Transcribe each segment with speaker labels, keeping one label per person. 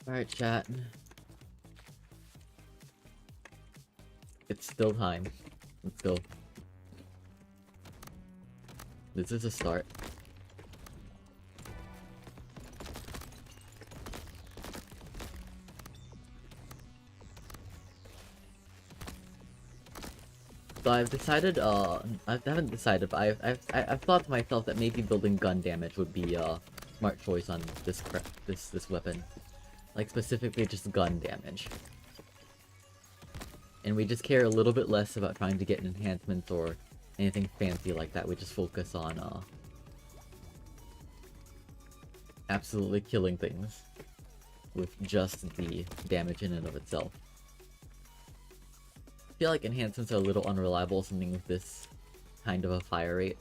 Speaker 1: Alright, chat. It's still time. Let's go. This is a start. So I've decided, I haven't decided, but I've thought to myself that maybe building gun damage would be a smart choice on this weapon. Like, specifically just gun damage. And we just care a little bit less about trying to get enhancements or anything fancy like that. We just focus on, absolutely killing things with just the damage in and of itself. I feel like enhancements are a little unreliable, something with this kind of a fire rate.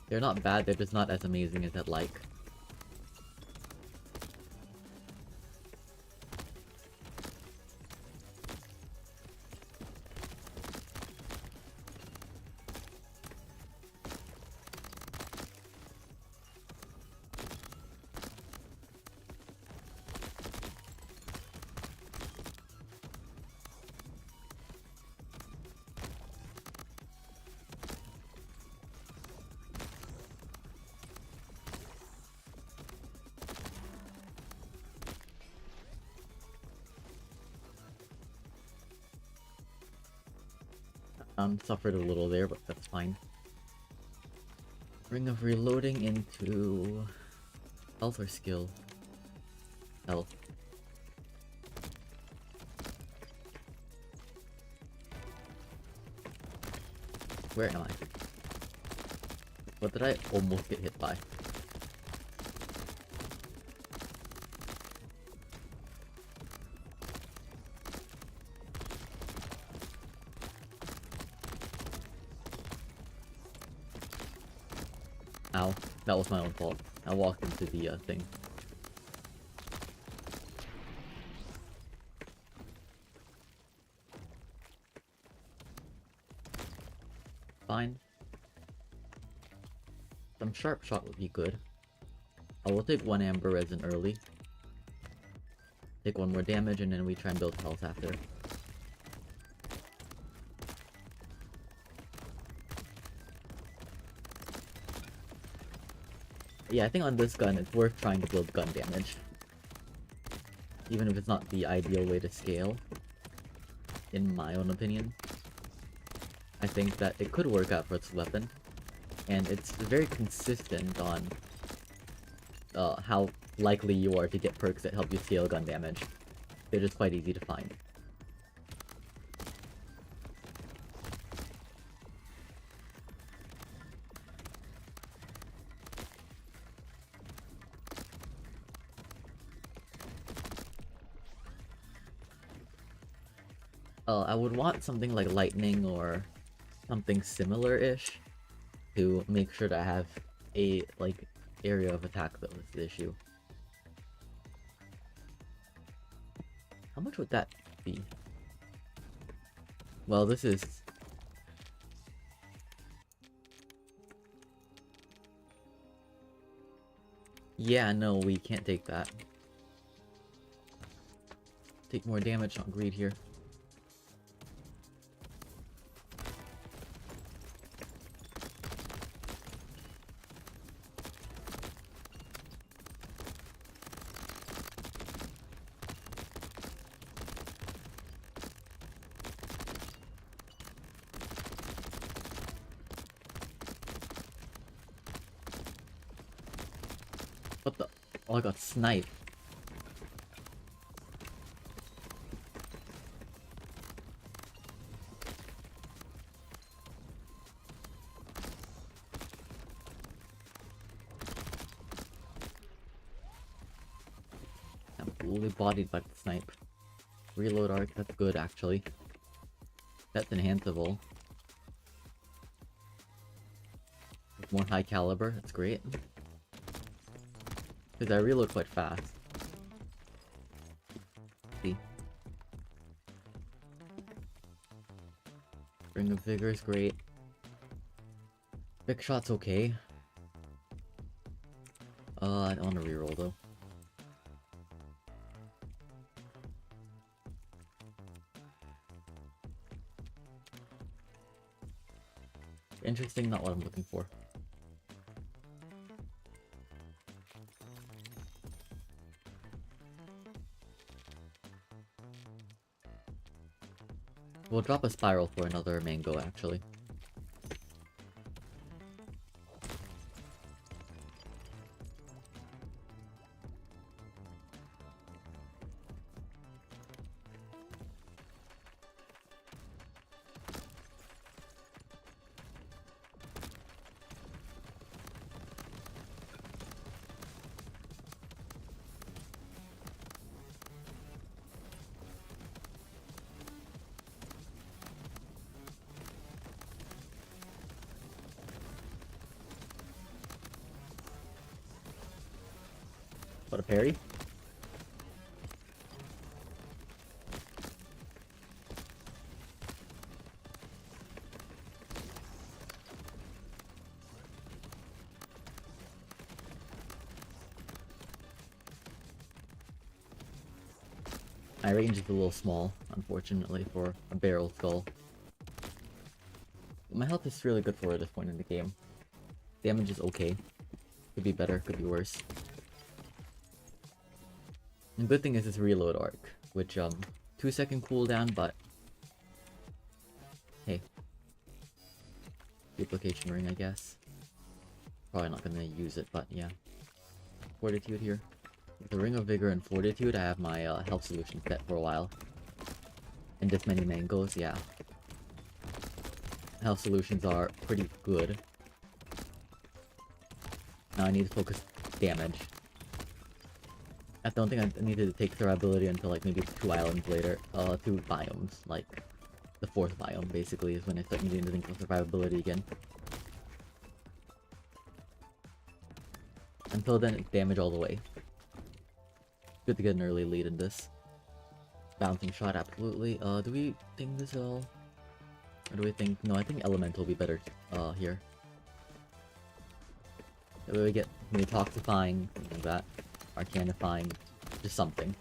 Speaker 1: They're not bad, they're just not as amazing as I'd like. Suffered a little there, but that's fine. Ring of reloading into health or skill? Health. Where am I? What did I almost get hit by? Ow, that was my own fault. I walked into the thing. Fine. Some sharp shot would be good. I will take one amber resin early. Take one more damage and then we try and build health after. Yeah, I think on this gun, it's worth trying to build gun damage. Even if it's not the ideal way to scale. In my own opinion. I think that it could work out for its weapon. And it's very consistent on how likely you are to get perks that help you scale gun damage. They're just quite easy to find. I would want something like lightning or something similar-ish to make sure to have a, like, area of attack that was the issue. How much would that be? Well, this is... Yeah, no, we can't take that. Take more damage, not greed here. What the? Oh, I got sniped. I'm fully bodied by the snipe. Reload arc, that's good actually. That's enhanceable. More high caliber, that's great. Because I reload quite fast. See? Ring of Vigor is great. Big shot's okay. I don't want to reroll though. Interesting, not what I'm looking for. We'll drop a spiral for another mango, actually. What, a parry? My range is a little small, unfortunately, for a barrel skull. My health is really good for this point in the game. Damage is okay. Could be better, could be worse. The good thing is this reload arc, which 2-second cooldown, but hey, duplication ring, I guess. Probably not gonna use it, but yeah. Fortitude here. With the Ring of Vigor and Fortitude, I have my health solution set for a while. And this many mangoes, yeah. Health solutions are pretty good. Now I need to focus damage. I don't think I needed to take survivability until like maybe 2 islands later. 2 biomes. Like, the 4th biome basically is when I start needing to think of survivability again. Until then, it's damage all the way. Good to get an early lead in this. Bouncing shot, absolutely. Do we think this at all? Or do we think... No, I think Elemental will be better here. That way we get maybe Toxifying, something like that. Arcanifying, just something.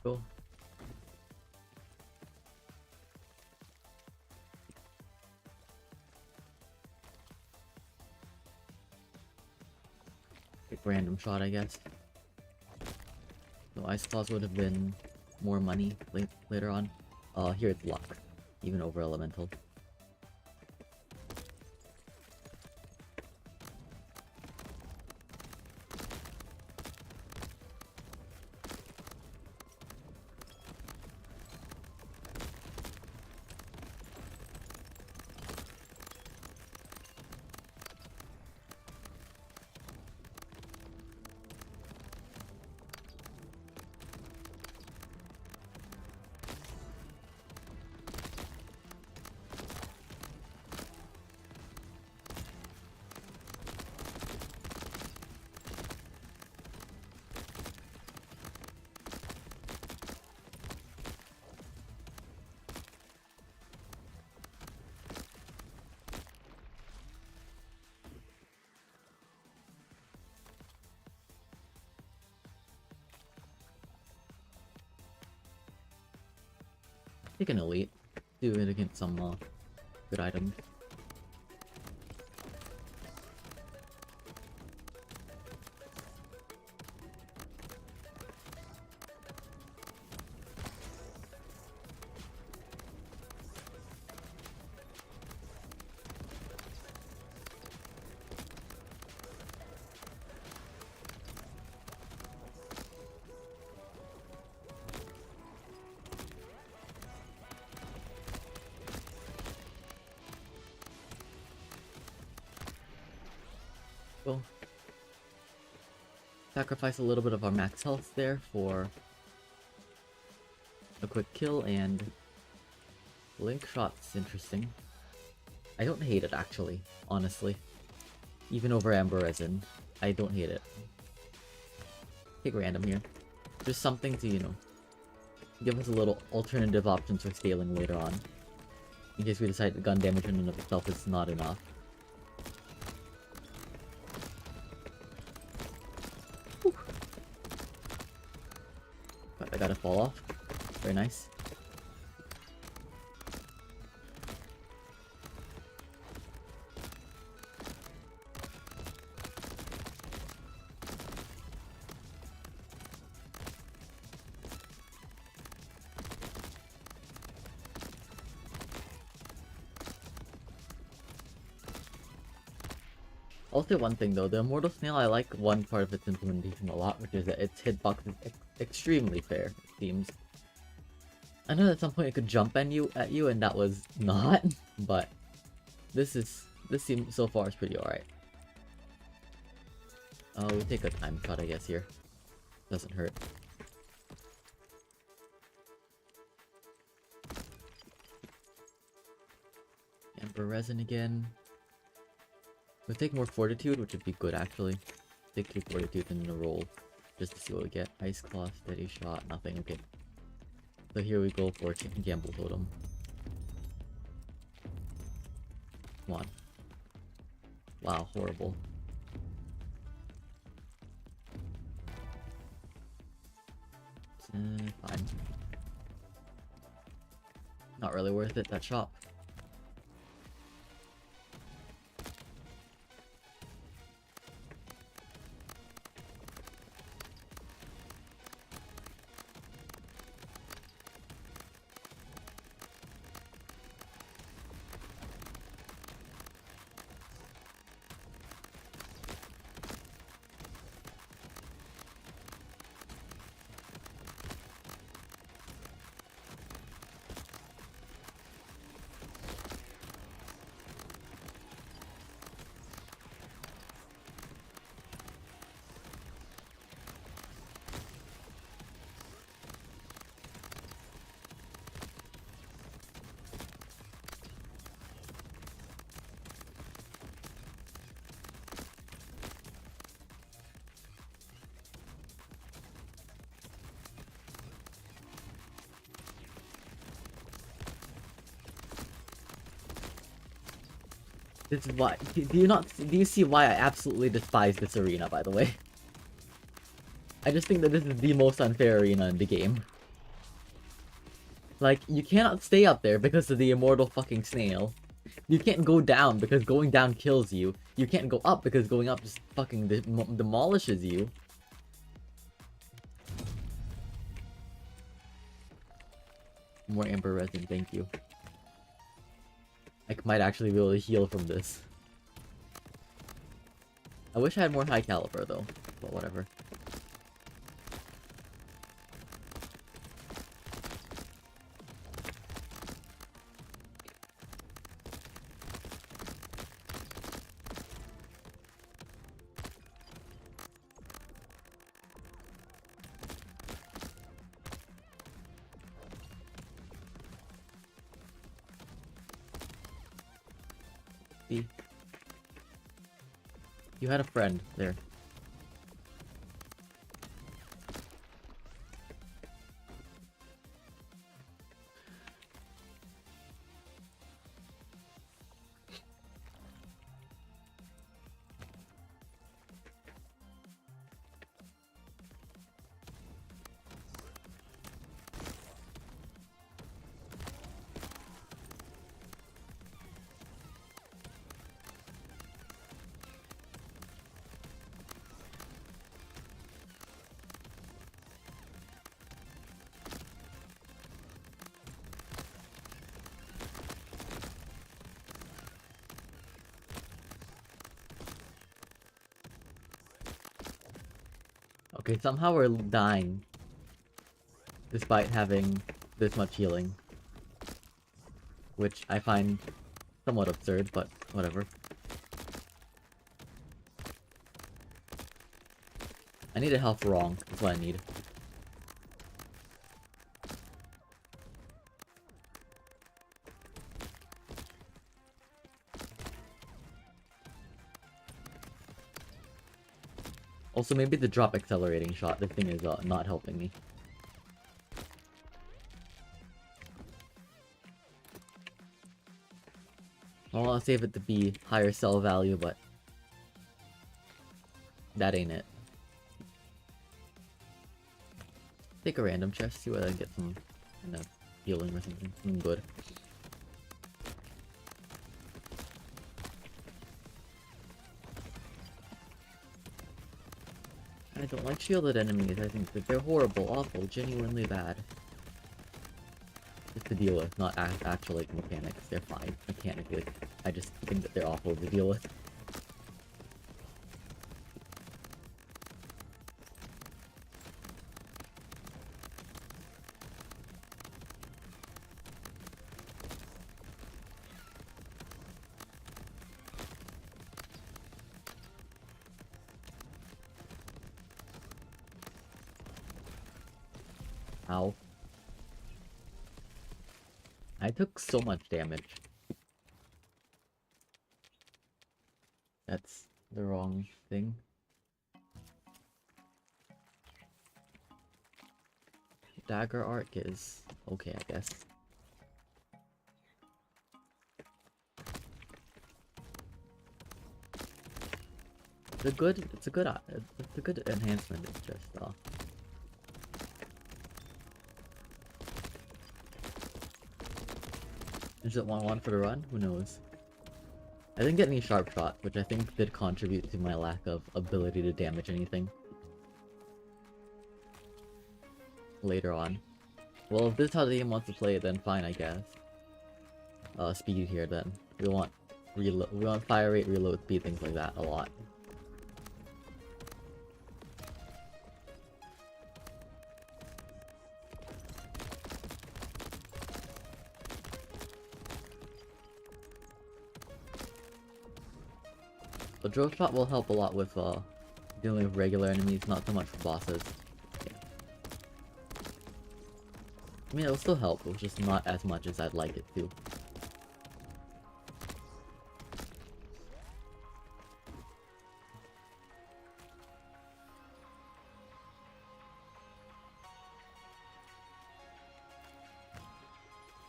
Speaker 1: Cool. Pick random shot, I guess. So Ice Claws would have been more money later on. Here it's luck, even over Elemental. Take an elite. Do it against some good items. go. Sacrifice a little bit of our max health there for a quick kill, and Link Shot's interesting. I don't hate it, actually, honestly. Even over Amber Resin, I don't hate it. Take random here. Just something to, you know, give us a little alternative options for scaling later on. In case we decide that gun damage in and of itself is not enough. Whew. But I gotta fall off. Very nice. I'll say one thing though, the Immortal Snail, I like one part of its implementation a lot, which is that its hitbox is extremely fair, it seems. I know at some point it could jump at you, and that was not, but this seems so far is pretty alright. We take a time shot, I guess, here. Doesn't hurt. Amber Resin again. We'll take more Fortitude, which would be good actually. Take 2 Fortitude and a roll, just to see what we get. Ice Claw, Steady Shot, nothing, okay. So here we go for Gamble Totem. Come on. Wow, horrible. Fine. Not really worth it, that shop. This is why. Do you see why I absolutely despise this arena, by the way? I just think that this is the most unfair arena in the game. Like, you cannot stay up there because of the immortal fucking snail. You can't go down because going down kills you. You can't go up because going up just fucking demolishes you. More Amber Resin, thank you. I might actually be able to heal from this. I wish I had more high caliber though, but whatever. See? You had a friend there. Okay, somehow we're dying. Despite having this much healing. Which I find somewhat absurd, but whatever. I need a health wrong. That's what I need. Also, maybe the drop accelerating shot, the thing is not helping me. Well, I'll save it to be higher sell value, but that ain't it. Take a random chest, see whether I get some kind of healing or something. Something good. I don't like shielded enemies. I think that they're horrible, awful, genuinely bad. Just to deal with, not actual like mechanics. They're fine mechanically. I just think that they're awful to deal with. Ow. I took so much damage. That's the wrong thing. Dagger arc is okay, I guess. It's a good enhancement. It's just is it one for the run? Who knows? I didn't get any sharp shot, which I think did contribute to my lack of ability to damage anything later on. Well, if this is how the game wants to play it, then fine, I guess. Speed here then. We want reload. We want fire rate, reload speed, things like that a lot. The drill shot will help a lot with dealing with regular enemies, not so much for bosses. Yeah. I mean, it'll still help, it's just not as much as I'd like it to.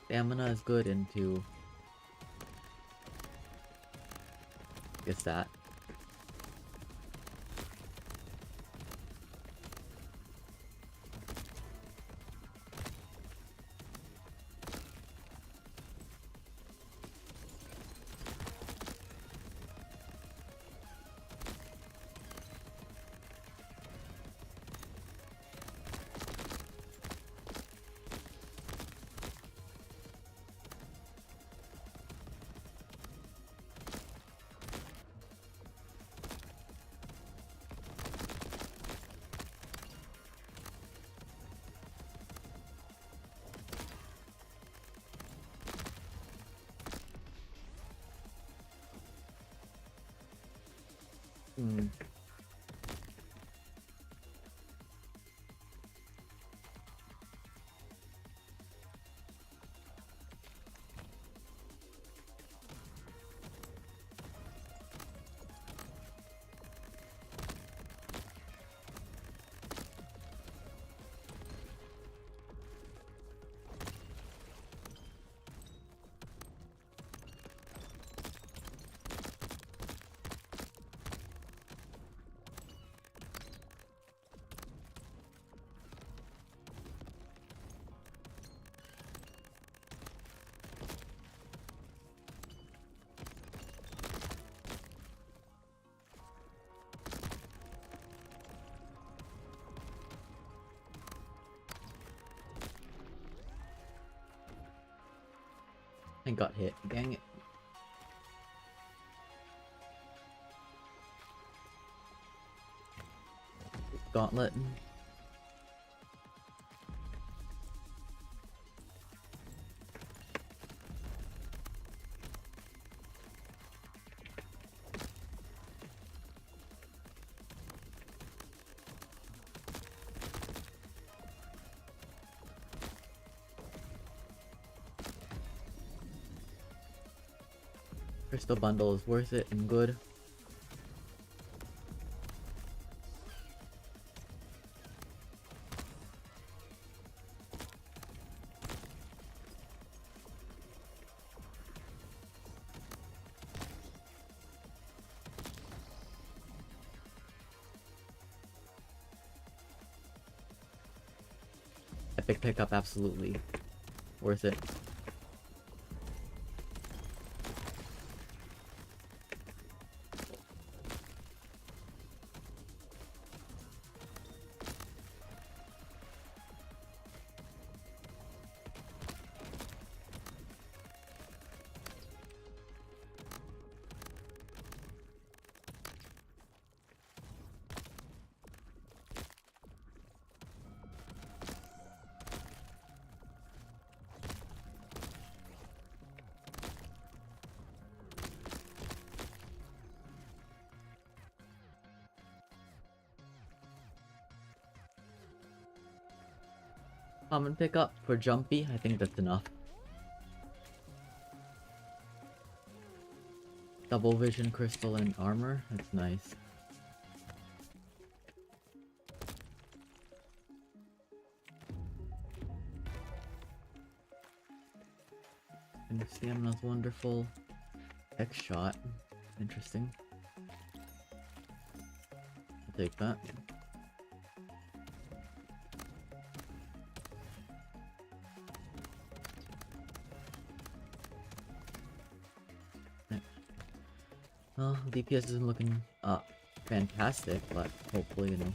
Speaker 1: Stamina is good into... I guess that. And got hit. Dang it. Gauntlet. Crystal bundle is worth it and good. Epic pickup, absolutely worth it. Common pickup for Jumpy, I think that's enough. Double vision crystal and armor, that's nice. And stamina's wonderful. X shot, interesting. I'll take that. Well, DPS isn't looking fantastic, but hopefully, you know.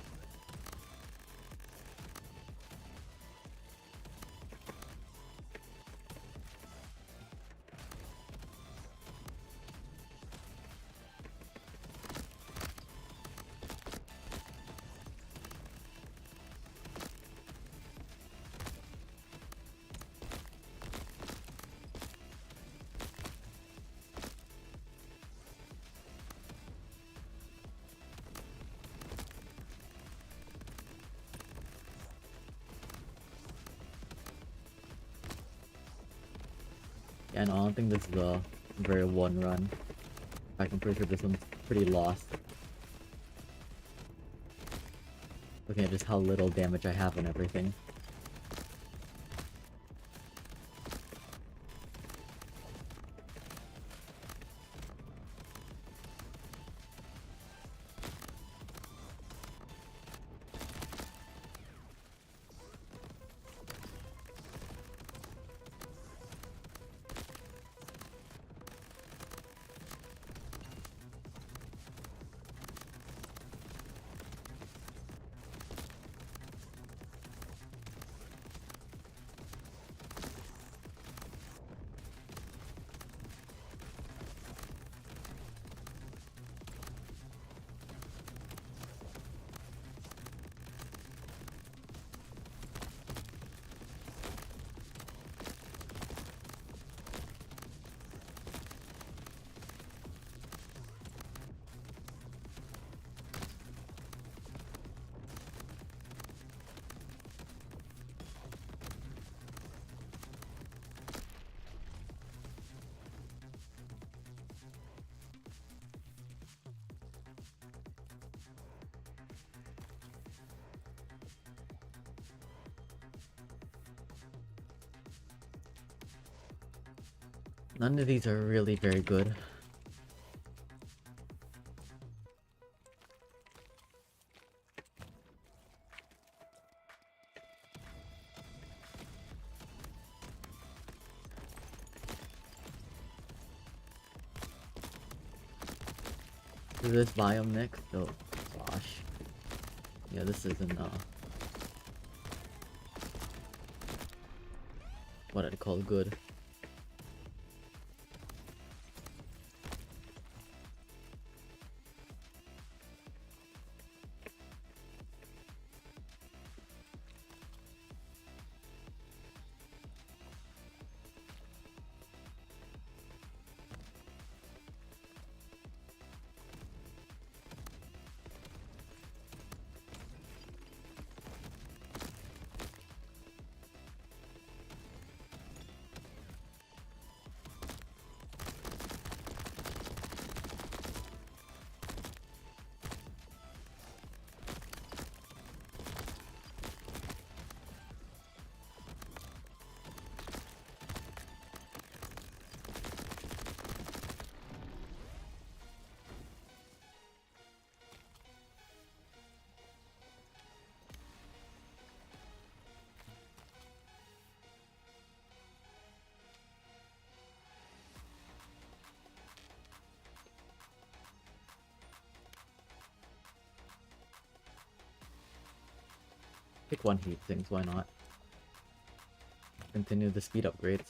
Speaker 1: Yeah, and I don't think this is a very one run. In fact, I'm pretty sure this one's pretty lost. Looking at just how little damage I have on everything. None of these are really very good. Is this biome next? Oh gosh. Yeah, this isn't what I'd call good. Pick one heat things, why not? Continue the speed upgrades.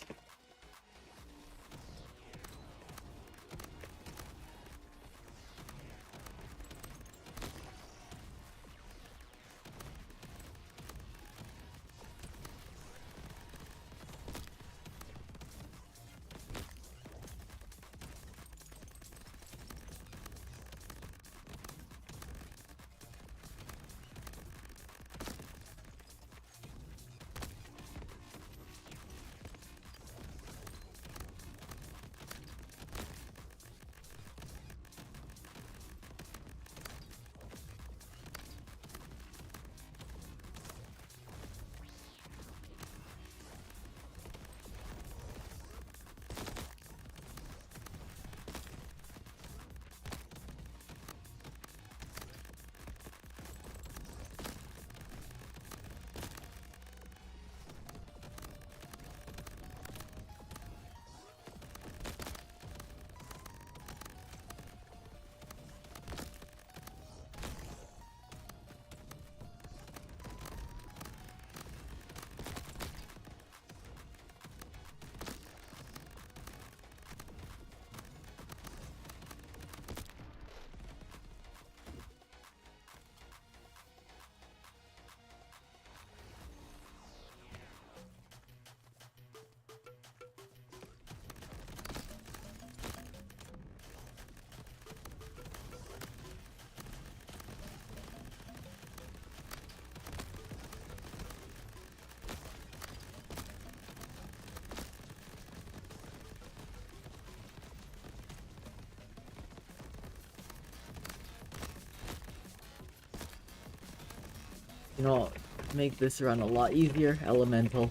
Speaker 1: You know, make this run a lot easier, elemental.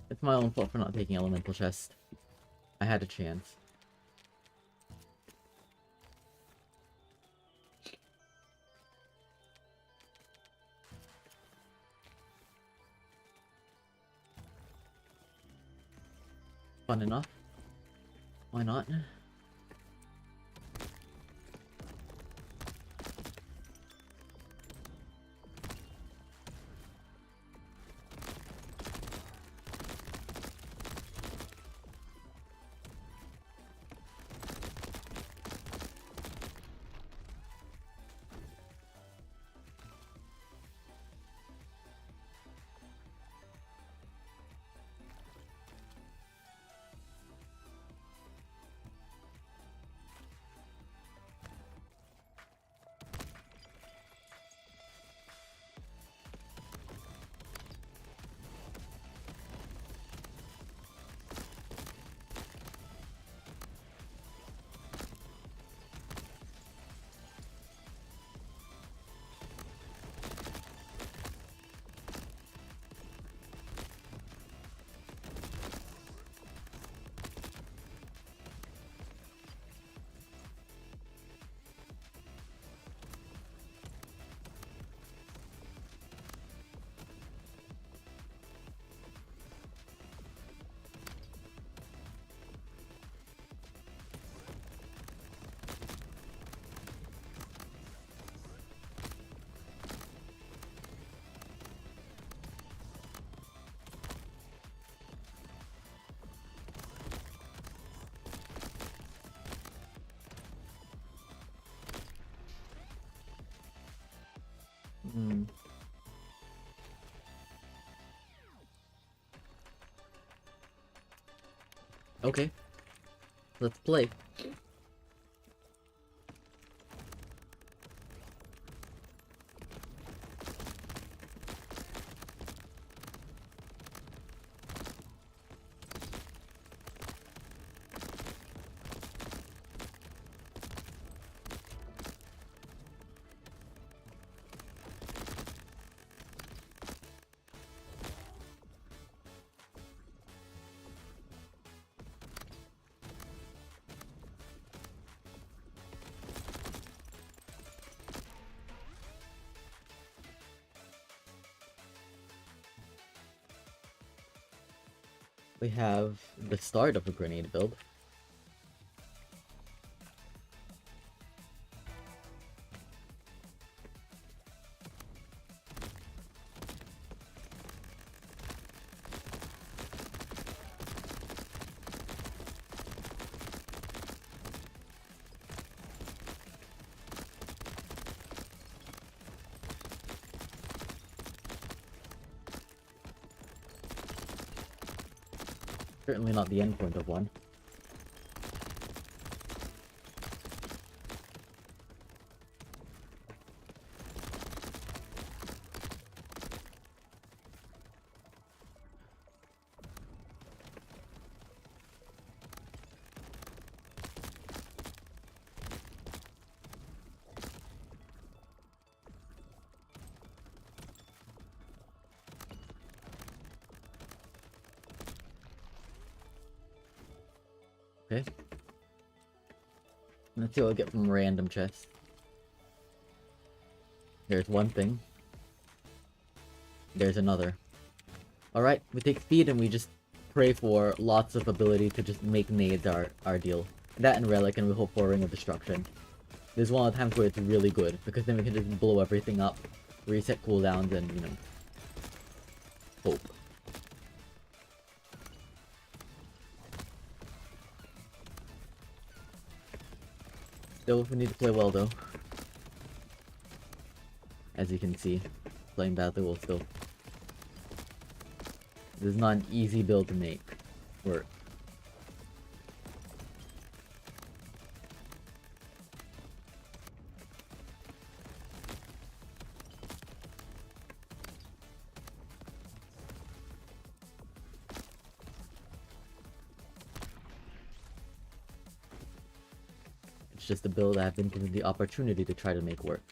Speaker 1: It's my own fault for not taking elemental chest. I had a chance. Fun enough. Why not? Hmm. Okay. Let's play. We have the start of a grenade build. Certainly not the end point of one. Okay. Let's see what I get from random chests. There's one thing. There's another. Alright, we take speed and we just pray for lots of ability to just make nades our deal. That and relic, and we hope for a ring of destruction. There's one of the times where it's really good, because then we can just blow everything up, reset cooldowns, and, you know, hope. Still, we need to play well though. As you can see, playing badly will still. This is not an easy build to make work. It's just a build I've been given the opportunity to try to make work.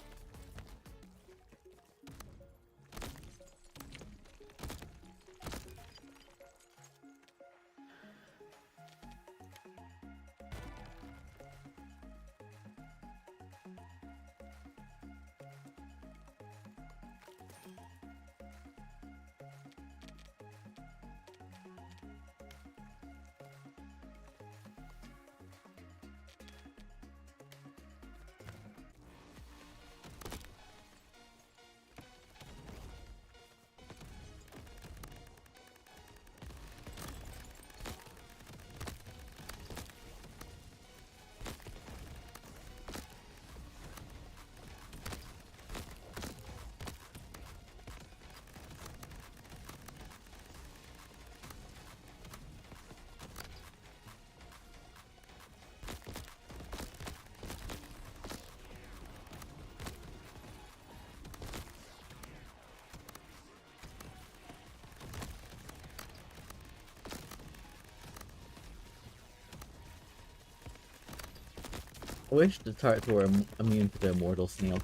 Speaker 1: I wish the turrets were immune to the immortal snail.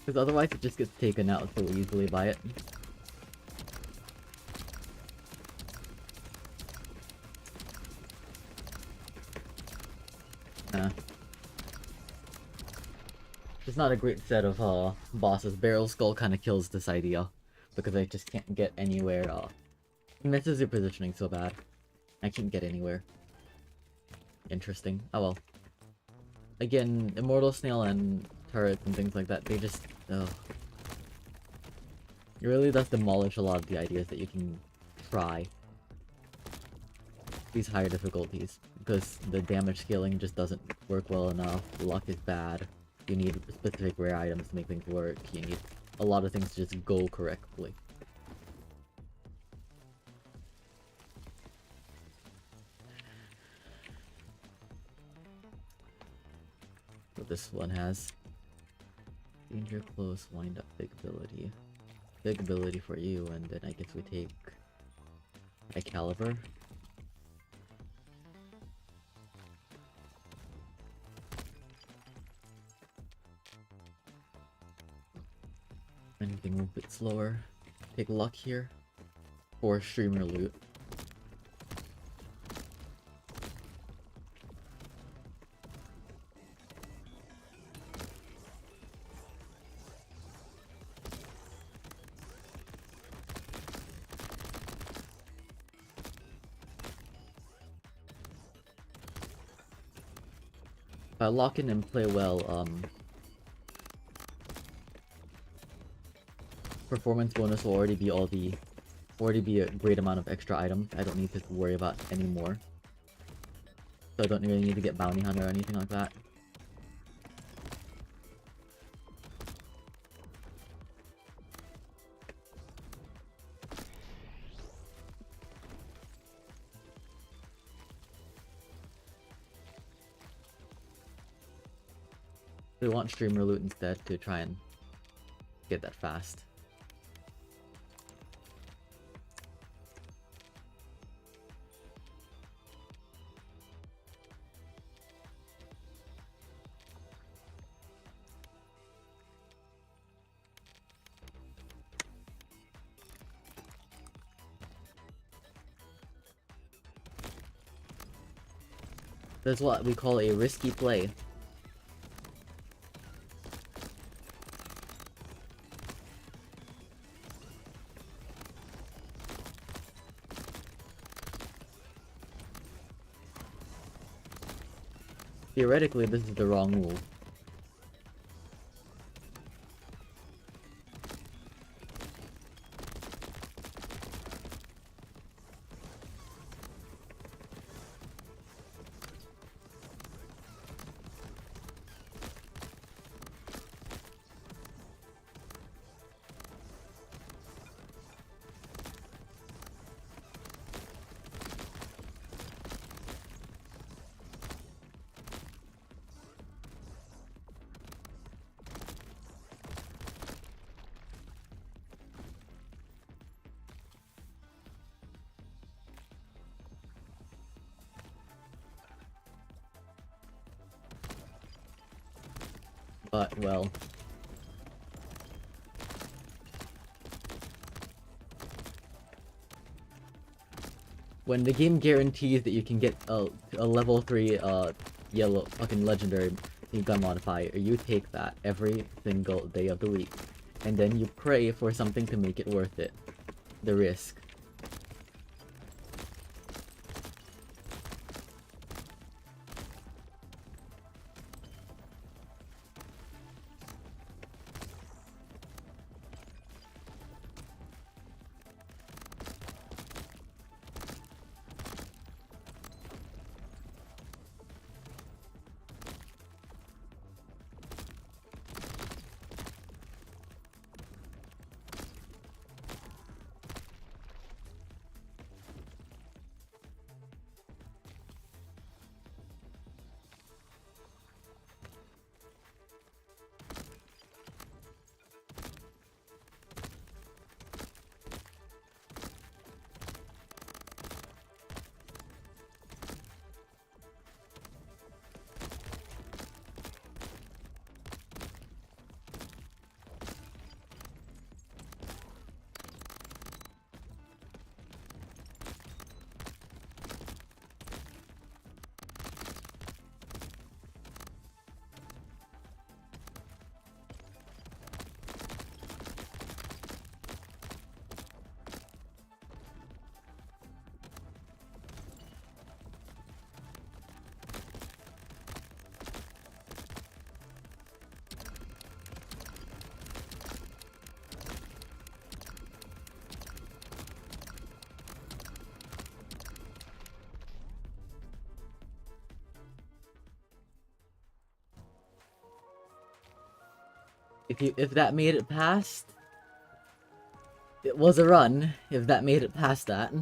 Speaker 1: Because otherwise it just gets taken out so easily by it. It's not a great set of bosses. Barrel Skull kind of kills this idea. Because I just can't get anywhere. It misses your positioning so bad. I can't get anywhere. Interesting. Oh well. Again, Immortal Snail and turrets and things like that, they just... Ugh. It really does demolish a lot of the ideas that you can try. These higher difficulties. Because the damage scaling just doesn't work well enough. Luck is bad. You need specific rare items to make things work. You need a lot of things to just go correctly. What this one has. Danger close, wind up, big ability. Big ability for you, and then I guess we take a caliber. Anything a bit slower. Take luck here. Or streamer loot. If I lock in and play well, performance bonus will already be a great amount of extra items I don't need to worry about anymore. So I don't really need to get bounty hunter or anything like that. We want streamer loot instead to try and get that fast. That's what we call a risky play. Theoretically, this is the wrong move. But, well... when the game guarantees that you can get a level 3 yellow fucking legendary gun modifier, you take that every single day of the week. And then you pray for something to make it worth it. The risk. If that made it past, it was a run. If that made it past that,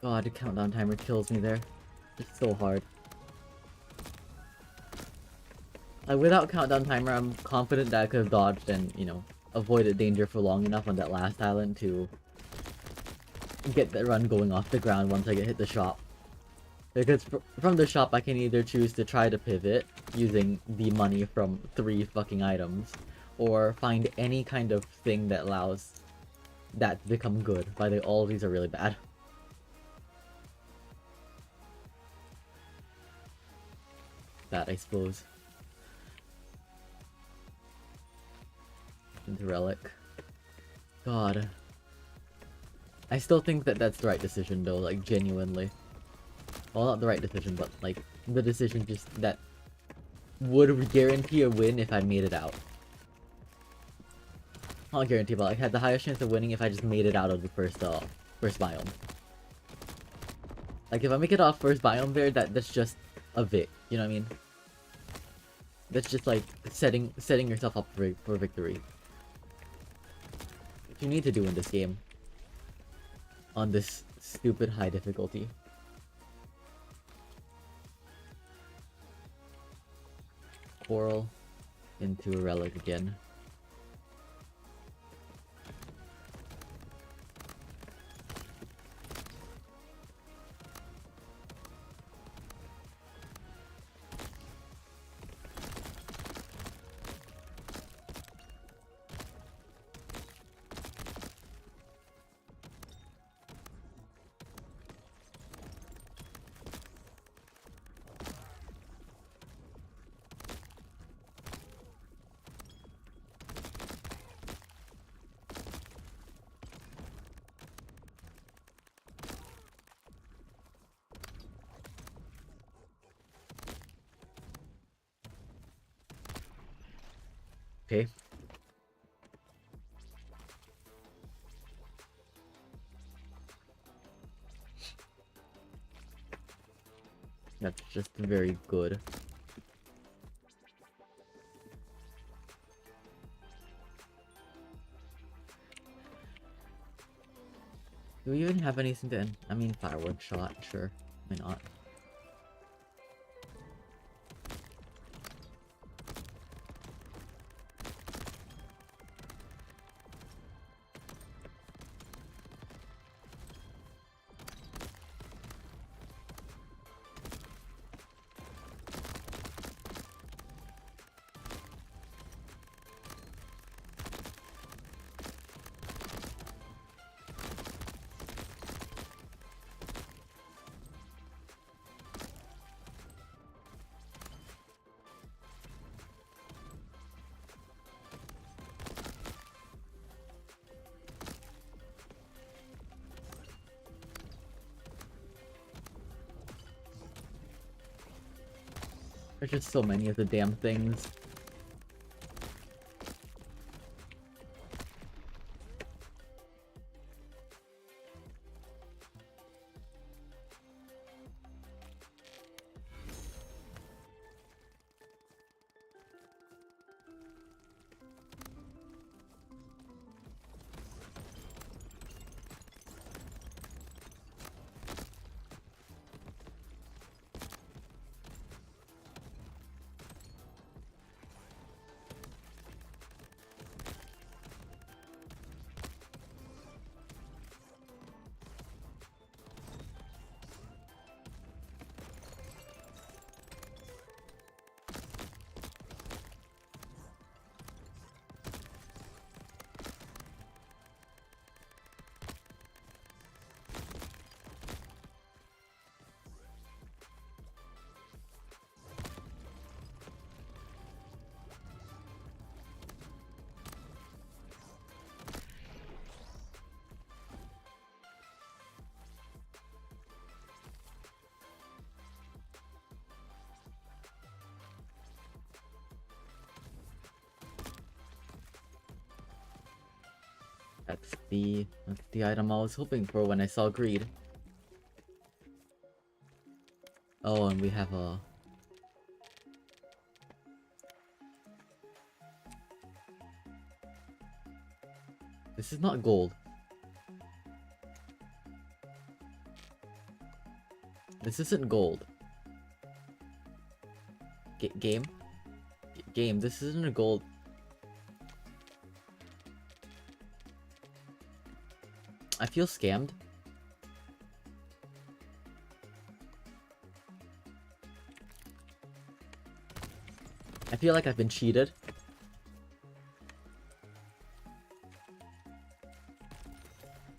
Speaker 1: God, the countdown timer kills me there. It's so hard. Like without countdown timer, I'm confident that I could have dodged and avoided danger for long enough on that last island to get that run going off the ground once I hit the shop. Because from the shop, I can either choose to try to pivot using the money from 3 fucking items, or find any kind of thing that allows that to become good. By the way, all of these are really bad. That, I suppose. Into relic. God. I still think that that's the right decision though, like genuinely. Well, not the right decision, but like the decision just that would guarantee a win if I made it out. Not guarantee, but I had the highest chance of winning if I just made it out of the first biome. Like, if I make it off first biome there, that's just a vic, you know what I mean? That's just, like, setting yourself up for victory. What you need to do in this game. On this stupid high difficulty. Coral into a relic again. Okay. That's just very good. Do we even have anything to end? I mean, firewood shot, sure. Why not? There's just so many of the damn things. That's the item I was hoping for when I saw greed. Oh, and we have a... This is not gold. This isn't gold. Game? Game, this isn't a gold... I feel scammed. I feel like I've been cheated.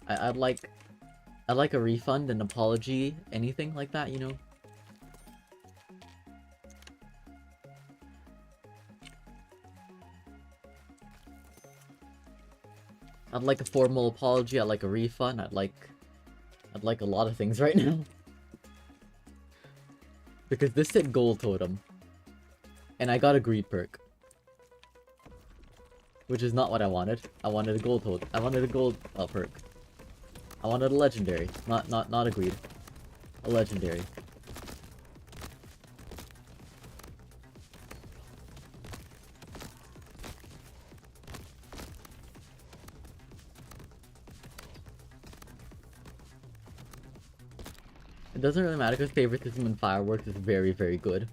Speaker 1: I'd like a refund, an apology, anything like that, you know? I'd like a formal apology, I'd like a refund, I'd like a lot of things right now. Because this said gold totem. And I got a greed perk. Which is not what I wanted. I wanted a gold hold. I wanted a gold perk. I wanted a legendary. Not a greed. A legendary. It doesn't really matter because favoritism and fireworks is very, very good.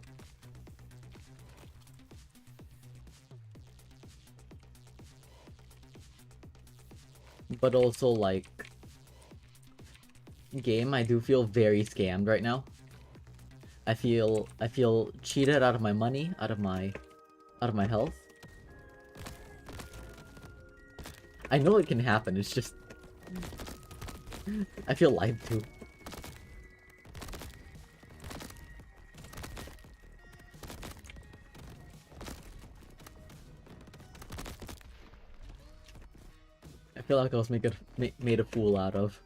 Speaker 1: But also, like, game, I do feel very scammed right now. I feel cheated out of my money, out of my health. I know it can happen, it's just I feel lied to. I feel like I was made a fool out of.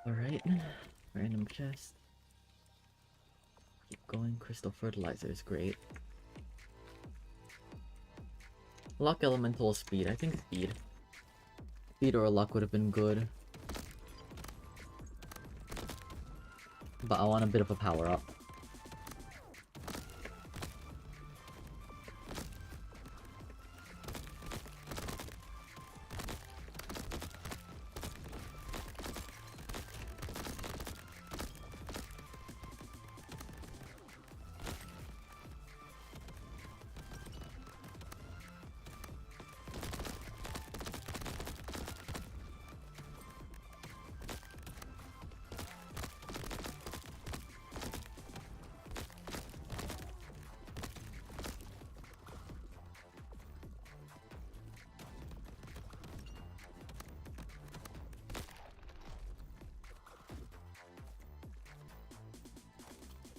Speaker 1: Alright. Random chest. Keep going. Crystal fertilizer is great. Luck elemental speed. I think speed. Speed or luck would have been good. But I want a bit of a power up.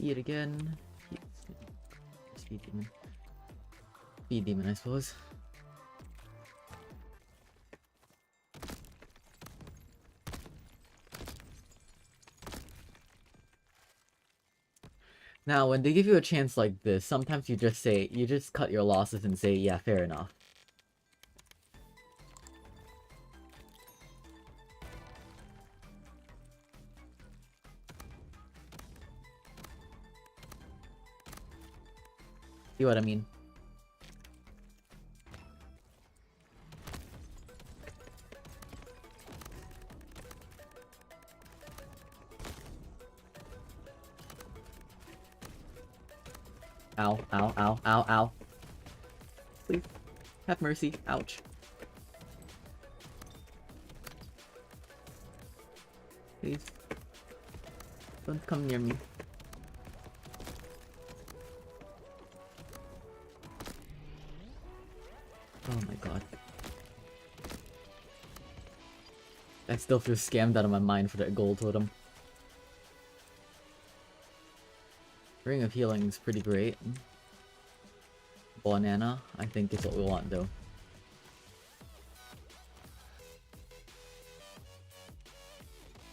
Speaker 1: Eat again. Speed demon. Speed demon, I suppose. Now, when they give you a chance like this, sometimes you just cut your losses and say, yeah, fair enough. See what I mean? Ow, ow, ow, ow, ow. Please, have mercy. Ouch. Please. Don't come near me. Oh my god. I still feel scammed out of my mind for that gold totem. Ring of Healing is pretty great. Banana, I think is what we want though.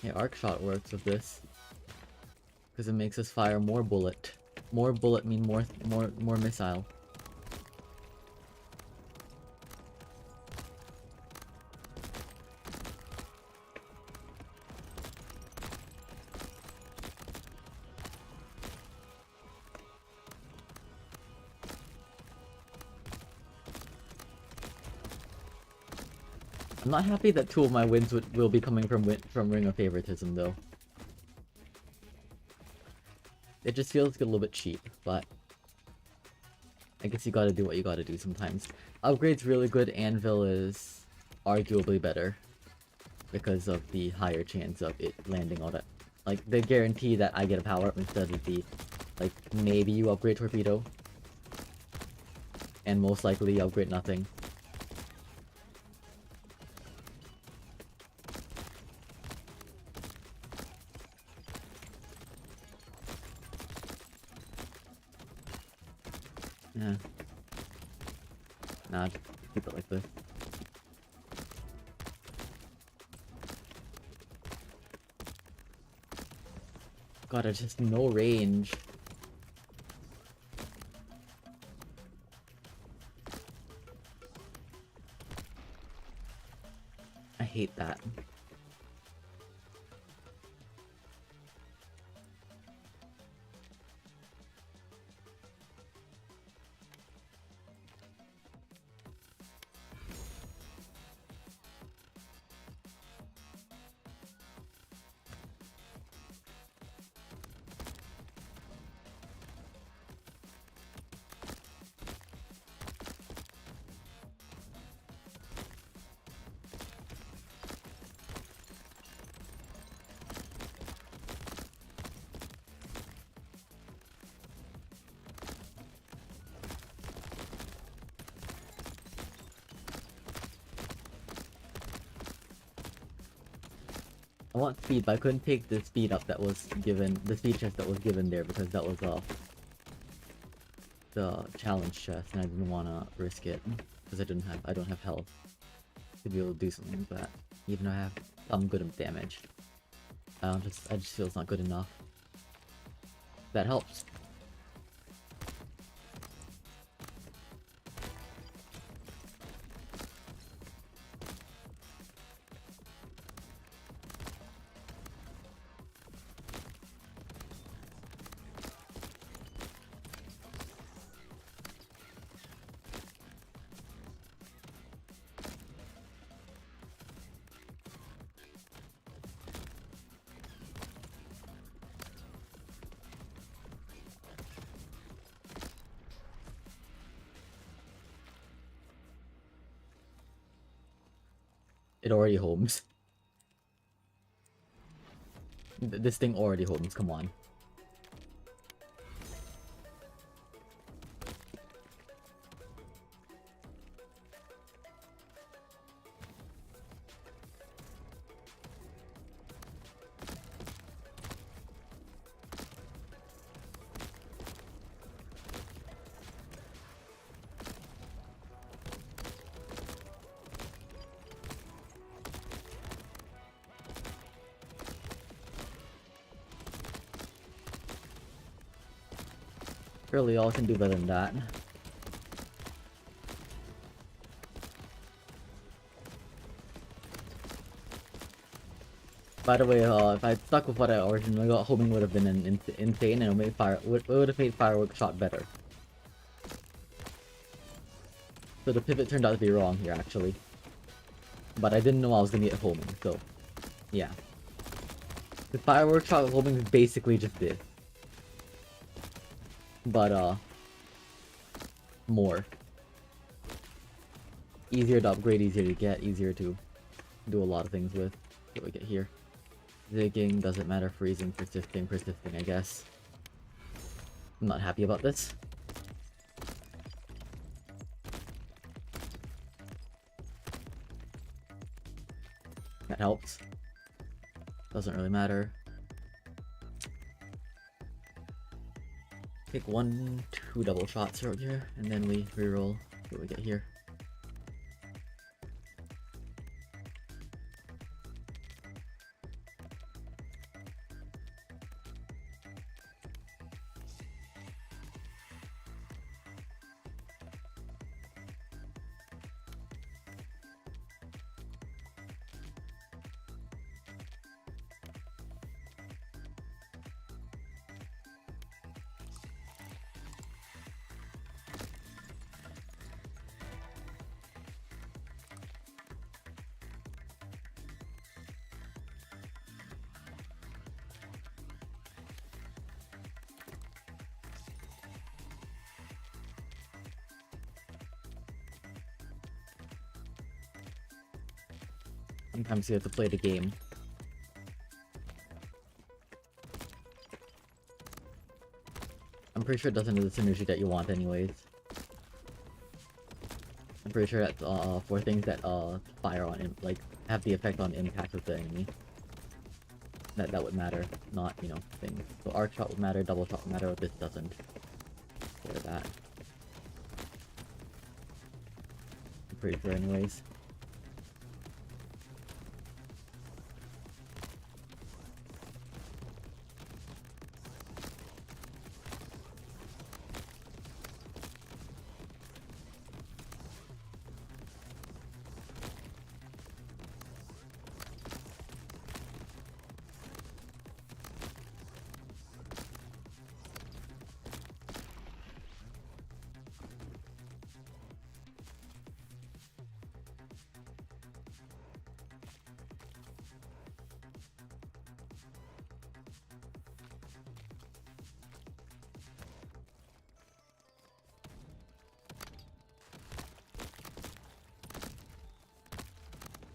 Speaker 1: Yeah, Arc Shot works with this. Because it makes us fire more bullet. More bullet mean more missile. I'm not happy that 2 of my wins will be coming from Ring of Favoritism though. It just feels a little bit cheap, but I guess you gotta do what you gotta do sometimes. Upgrade's really good, Anvil is arguably better because of the higher chance of it landing on it. Like, the guarantee that I get a power-up instead of the, like, maybe you upgrade Torpedo. And most likely you upgrade nothing. Yeah. Nah, just keep it like this. God, there's just no range. I hate that. I want speed, but I couldn't take the speed up that was given, the speed chest that was given there because that was the challenge chest, and I didn't want to risk it because I don't have health to be able to do something like that. Even though I have some good damage, I just feel it's not good enough. That helps. It already homes. This thing already homes, come on. Really, y'all can do better than that. By the way, if I stuck with what I originally got, homing would have been insane, and it would have made firework shot better. So the pivot turned out to be wrong here, actually. But I didn't know I was gonna get homing, so yeah. The firework shot with homing is basically just this. But more. Easier to upgrade, easier to get, easier to do a lot of things with. What do we get here? Zigging, doesn't matter, freezing, persisting, I guess. I'm not happy about this. That helps. Doesn't really matter. Take 1, 2 double shots right here, and then we reroll. What do we get here? Sometimes you have to play the game. I'm pretty sure it doesn't do the synergy that you want anyways. I'm pretty sure that's for things that fire on like have the effect on impact of the enemy. That would matter, not, you know, things. So arc shot would matter, double shot would matter, this doesn't. For that. I'm pretty sure anyways.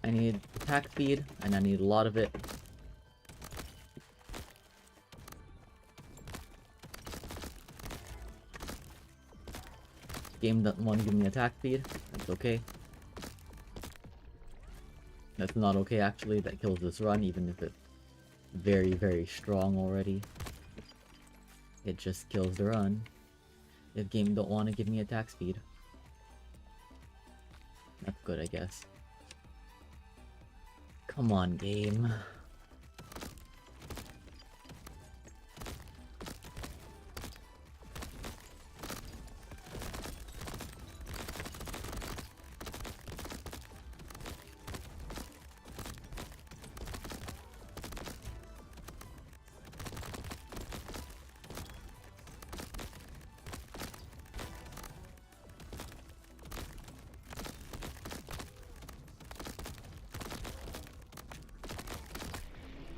Speaker 1: I need attack speed, and I need a lot of it. Game doesn't want to give me attack speed. That's okay. That's not okay, actually. That kills this run, even if it's very, very strong already. It just kills the run. If game don't want to give me attack speed. That's good, I guess. Come on, game.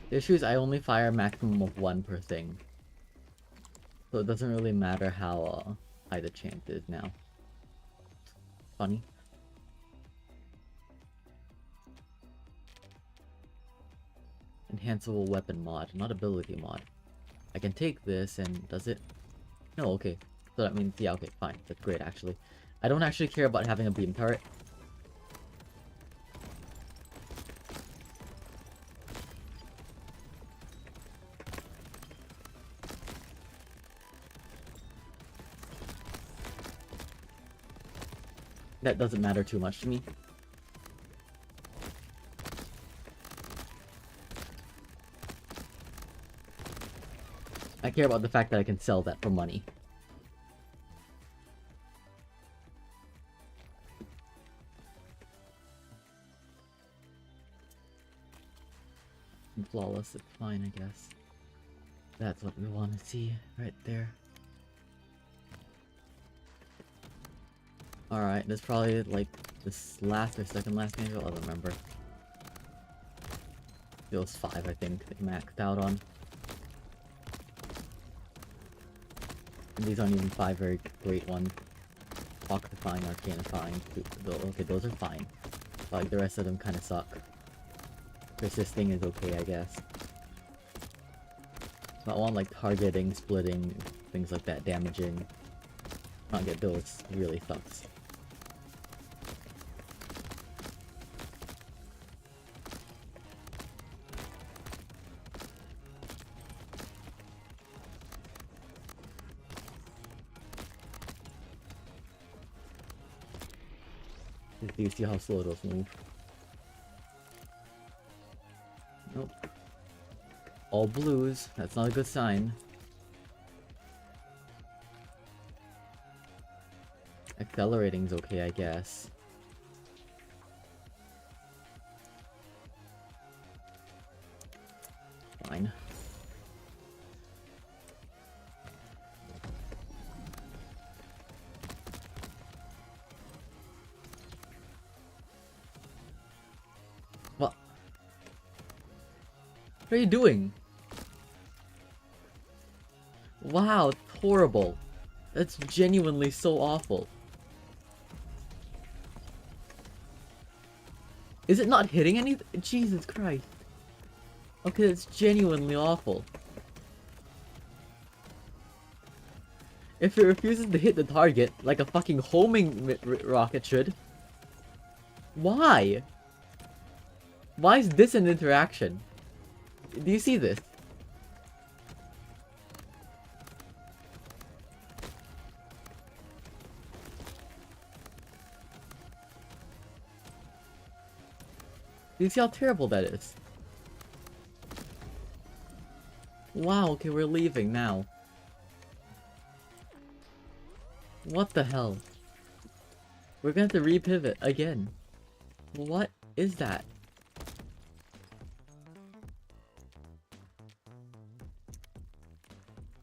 Speaker 1: The issue is I only fire a maximum of 1 per thing. So it doesn't really matter how high the chance is now. Funny. Enhanceable weapon mod, not ability mod. I can take this and does it? No, okay. So that means, yeah, okay, fine. That's great, actually. I don't actually care about having a beam turret. That doesn't matter too much to me. I care about the fact that I can sell that for money. flawless, it's fine, I guess. That's what we want to see right there. Alright, that's probably like this last or second last angel, I don't remember. It was 5, I think, they maxed out on. And these aren't even 5 very great ones. Pocket are fine, Arcane are fine. Okay, those are fine. But like the rest of them kind of suck. Persisting is okay, I guess. But I want like targeting, splitting, things like that, damaging. Not get those really sucks. Do you see how slow those move? Nope. All blues. That's not a good sign. Accelerating's okay, I guess. Fine. What? What are you doing? Wow, it's horrible. That's genuinely so awful. Is it not hitting anything? Jesus Christ. Okay, that's genuinely awful. If it refuses to hit the target, like a fucking homing rocket should. Why? Why is this an interaction? Do you see this? Do you see how terrible that is? Wow, okay, we're leaving now. What the hell? We're gonna have to repivot again. What is that?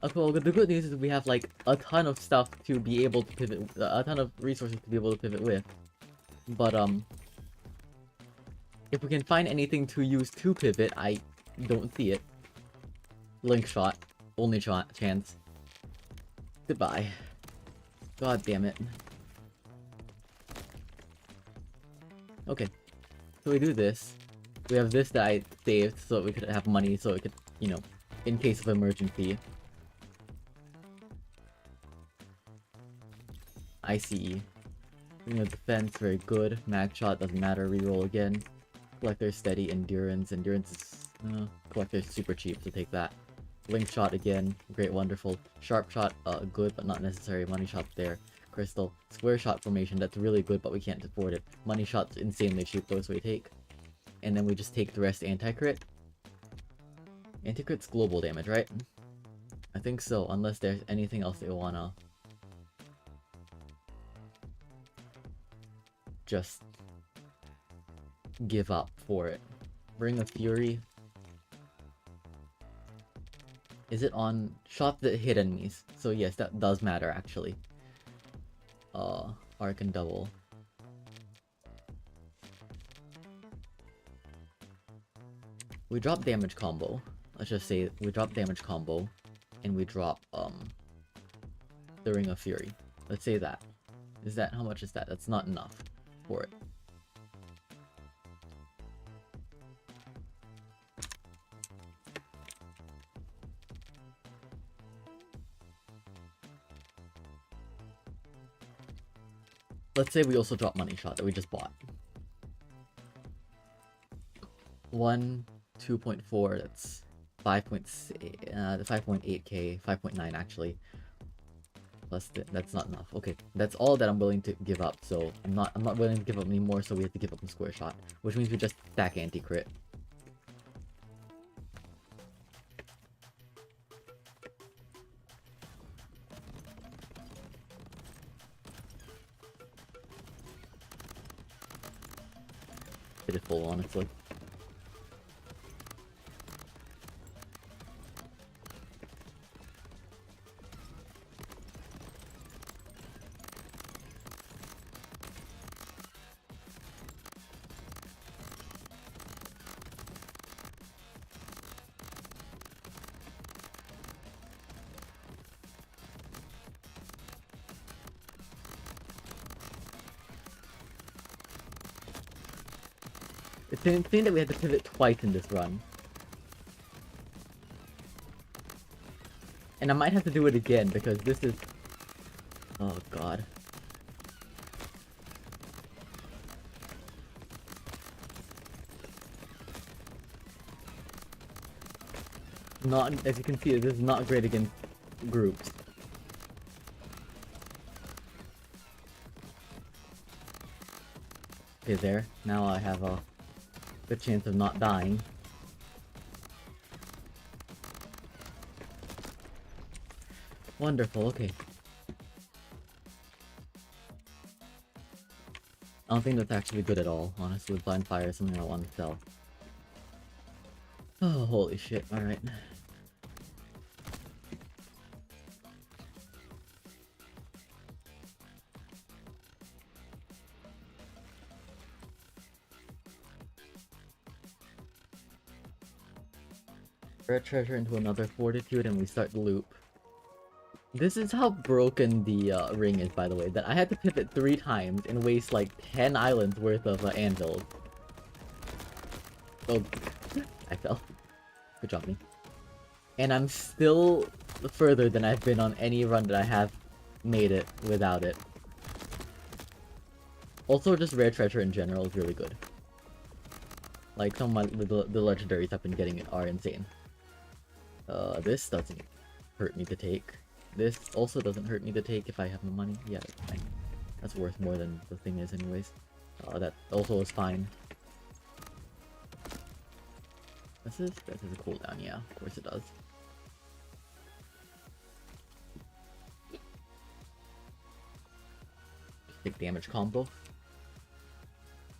Speaker 1: Okay, well, the good news is we have like a ton of stuff to be able to pivot, a ton of resources to be able to pivot with. But if we can find anything to use to pivot, I don't see it. Link shot, only chance. Goodbye. God damn it. Okay, so we do this. We have this that I saved so that we could have money, so it could, you know, in case of emergency. ICE. You know, defense, very good. Mag shot, doesn't matter, reroll again. Collector, steady, endurance. Endurance is... Collector is super cheap, so take that. Link shot again, great, wonderful. Sharp shot, good, but not necessary. Money shot there. Crystal. Square shot formation, that's really good, but we can't afford it. Money shot's insanely cheap, though, so we take. And then we just take the rest anti-crit. Anti-crit's global damage, right? I think so, unless there's anything else they wanna... just... give up for it. Ring of Fury. Is it on shots that hit enemies? So yes, that does matter actually. Arc and double. We drop damage combo. Let's just say we drop damage combo, and we drop the Ring of Fury. Let's say that. Is that how much is that? That's not enough for it. Let's say we also drop money shot that we just bought. 1, 2.4, that's 5.8k, 5.9 actually. Plus that's not enough. Okay, that's all that I'm willing to give up. So I'm not willing to give up any more. So we have to give up the square shot, which means we just stack anti-crit. Pitiful, honestly. It's insane that we had to pivot twice in this run. And I might have to do it again because this is... Oh god. Not, as you can see, this is not great against groups. Okay, there. Now I have a good chance of not dying. Wonderful, okay. I don't think that's actually good at all. Honestly, blind fire is something I want to sell. Oh, holy shit, alright. Red treasure into another fortitude and we start the loop. This is how broken the ring is, by the way, that I had to pivot 3 times and waste like 10 islands worth of anvils. Oh, I fell. Good job, me. And I'm still further than I've been on any run that I have made it without it. Also, just rare treasure in general is really good. Like, some of the legendaries I've been getting are insane. This doesn't hurt me to take. This also doesn't hurt me to take if I have the money. Yeah, that's fine. That's worth more than the thing is anyways. That also is fine. This is a cooldown, yeah, of course it does. Big damage combo.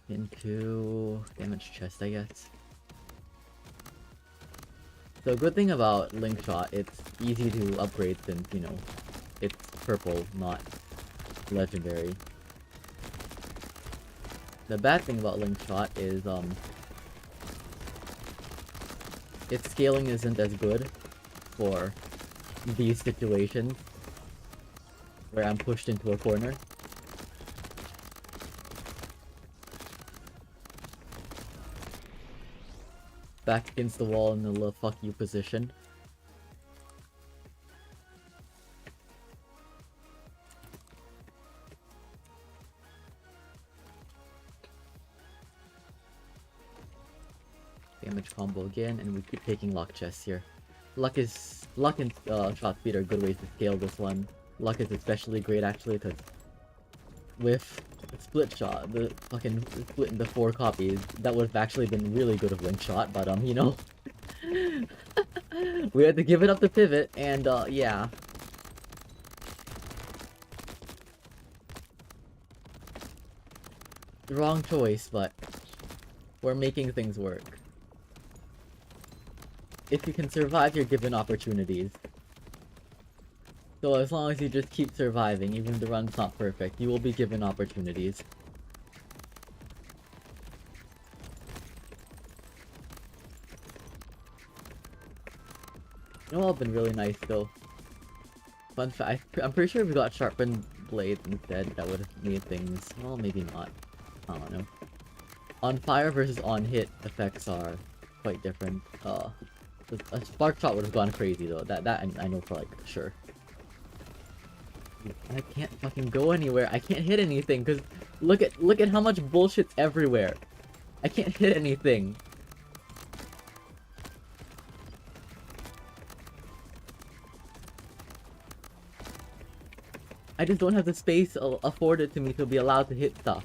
Speaker 1: Into damage chest, I guess. The good thing about Link Shot, it's easy to upgrade since, you know, it's purple, not legendary. The bad thing about Link Shot is, its scaling isn't as good for these situations where I'm pushed into a corner. Back against the wall in the little fuck you position. Damage combo again, and we keep taking luck chests here. Luck and shot speed are good ways to scale this one. Luck is especially great actually because with split shot, the fucking split into 4 copies, that would have actually been really good of Link Shot, but you know, we had to give it up to pivot, and yeah. Wrong choice, but we're making things work. If you can survive, you're given opportunities. So as long as you just keep surviving, even if the run's not perfect, you will be given opportunities. You know what would have been really nice though? Fun fact, I'm pretty sure if we got sharpened blades instead, that would have made things, well, maybe not. I don't know. On fire versus on hit effects are quite different. A spark shot would have gone crazy though. That I know for like sure. I can't fucking go anywhere. I can't hit anything because look at how much bullshit's everywhere. I can't hit anything. I just don't have the space afforded to me to be allowed to hit stuff.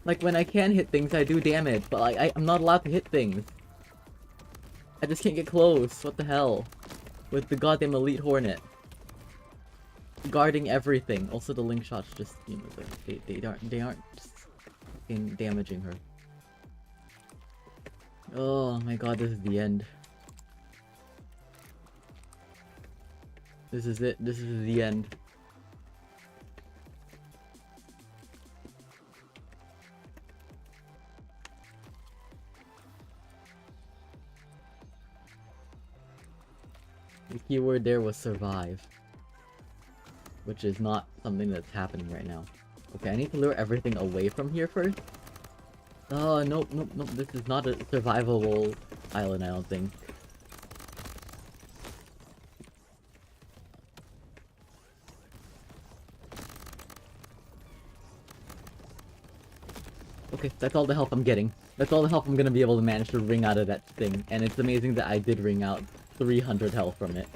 Speaker 1: Like, when I can hit things, I do damage, but like, I'm not allowed to hit things. I just can't get close. What the hell? With the goddamn Elite Hornet. Guarding everything. Also, the Link Shots just, you know, they aren't just fucking damaging her. Oh my god, this is the end. This is it. This is the end. The keyword there was survive. Which is not something that's happening right now. Okay, I need to lure everything away from here first. Oh, nope, nope, nope. This is not a survivable island, I don't think. Okay, that's all the help I'm getting. That's all the help I'm gonna be able to manage to wring out of that thing. And it's amazing that I did wring out 300 health from it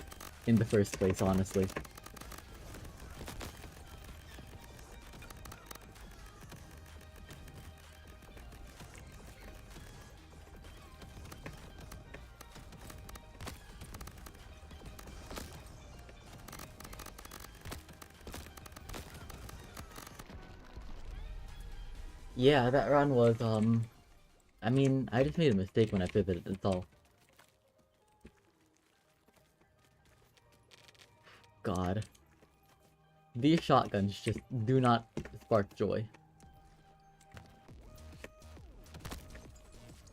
Speaker 1: in the first place, honestly. Yeah, that run was, I mean, I just made a mistake when I pivoted, that's all. God. These shotguns just do not spark joy.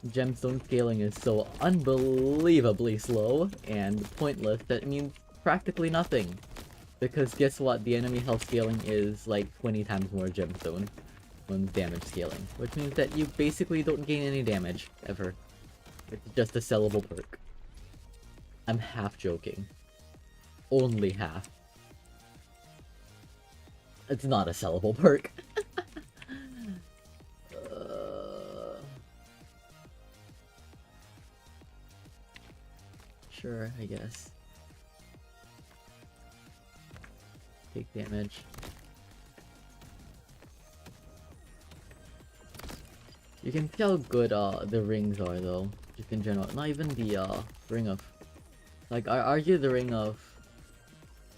Speaker 1: Gemstone scaling is so unbelievably slow and pointless that it means practically nothing. Because guess what? The enemy health scaling is like 20 times more gemstone when damage scaling. Which means that you basically don't gain any damage, ever. It's just a sellable perk. I'm half joking. Only half. It's not a sellable perk. Sure, I guess. Take damage. You can see how good the rings are though, just in general. Not even the ring of, like, I argue the ring of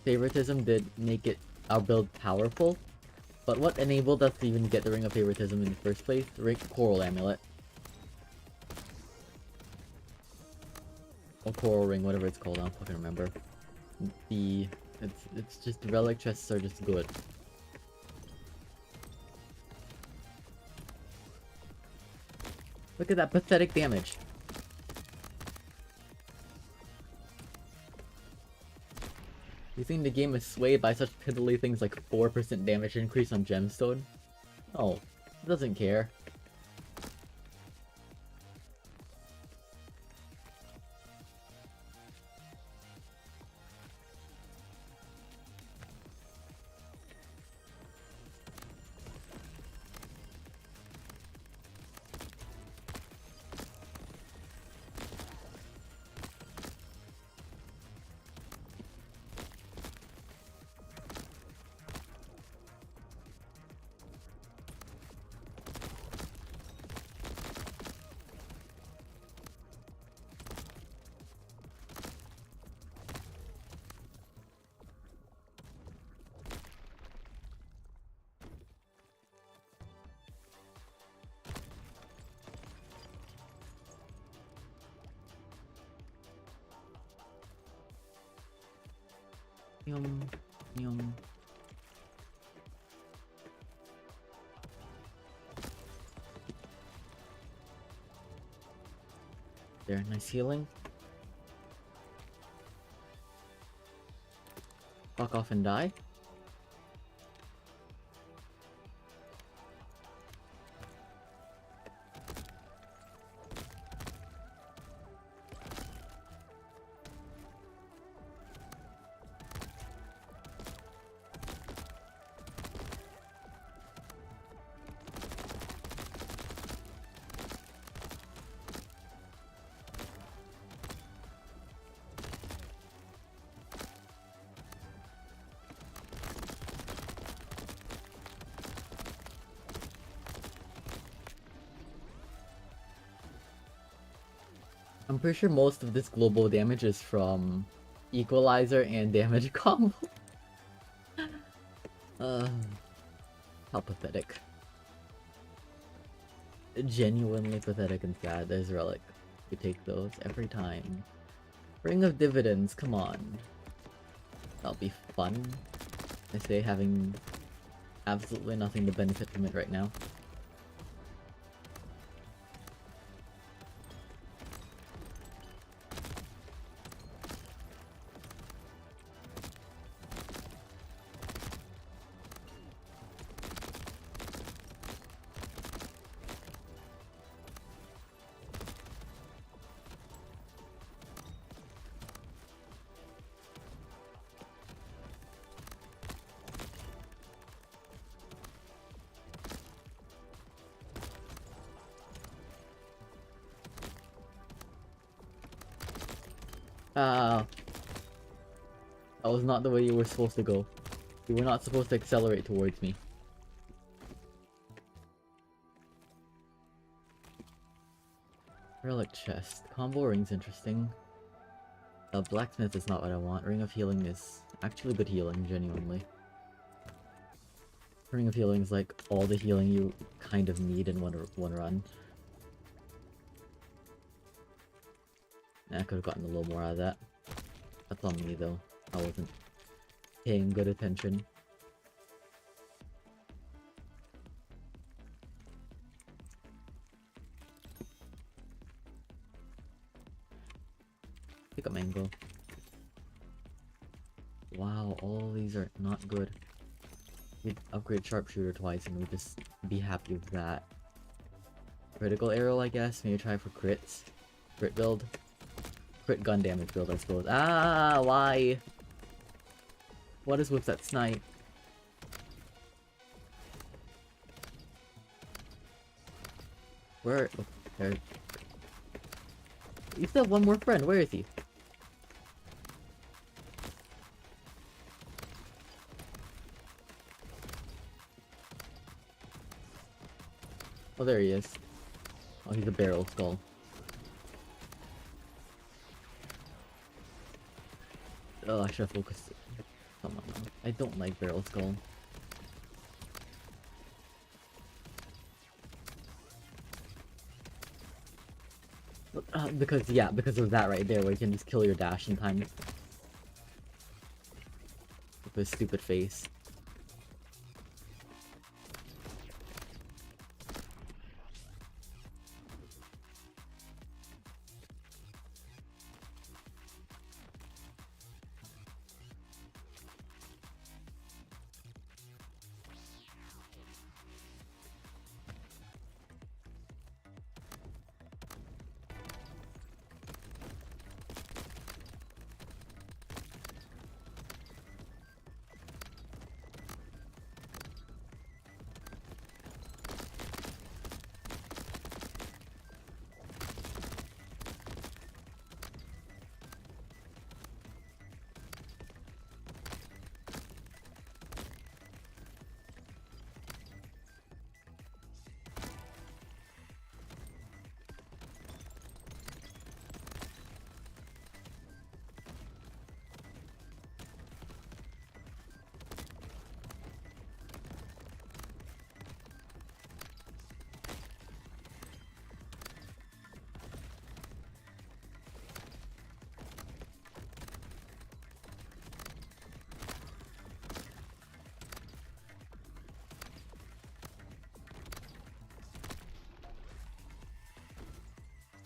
Speaker 1: favoritism did make it our build powerful, but what enabled us to even get the ring of favoritism in the first place? The coral amulet. Or coral ring, whatever it's called, I don't fucking remember. It's just relic chests are just good. Look at that pathetic damage. You think the game is swayed by such piddly things like 4% damage increase on gemstone? No, it doesn't care. Yum, yum. There, nice healing. Fuck off and die. I'm pretty sure most of this global damage is from equalizer and damage combo. How pathetic. Genuinely pathetic and sad. There's relic. You take those every time. Ring of dividends, come on. That'll be fun. I say having absolutely nothing to benefit from it right now. Ah, that was not the way you were supposed to go. You were not supposed to accelerate towards me. Relic chest. Combo ring's interesting. Blacksmith is not what I want. Ring of healing is actually good healing, genuinely. Ring of healing is like all the healing you kind of need in one run. I could have gotten a little more out of that. That's on me though. I wasn't paying good attention. Pick a mango. Wow, all these are not good. We'd upgrade sharpshooter twice and we'd just be happy with that. Critical arrow, I guess. Maybe try for crits. Crit build. Crit gun damage build, I suppose. Ah, why? What is with that snipe? Where? Oh, there. You still have one more friend. Where is he? Oh, there he is. Oh, he's a barrel skull. Oh, I should have focused. Come on, I don't like barrel skull. Because of that right there, where you can just kill your dash in time. With his stupid face.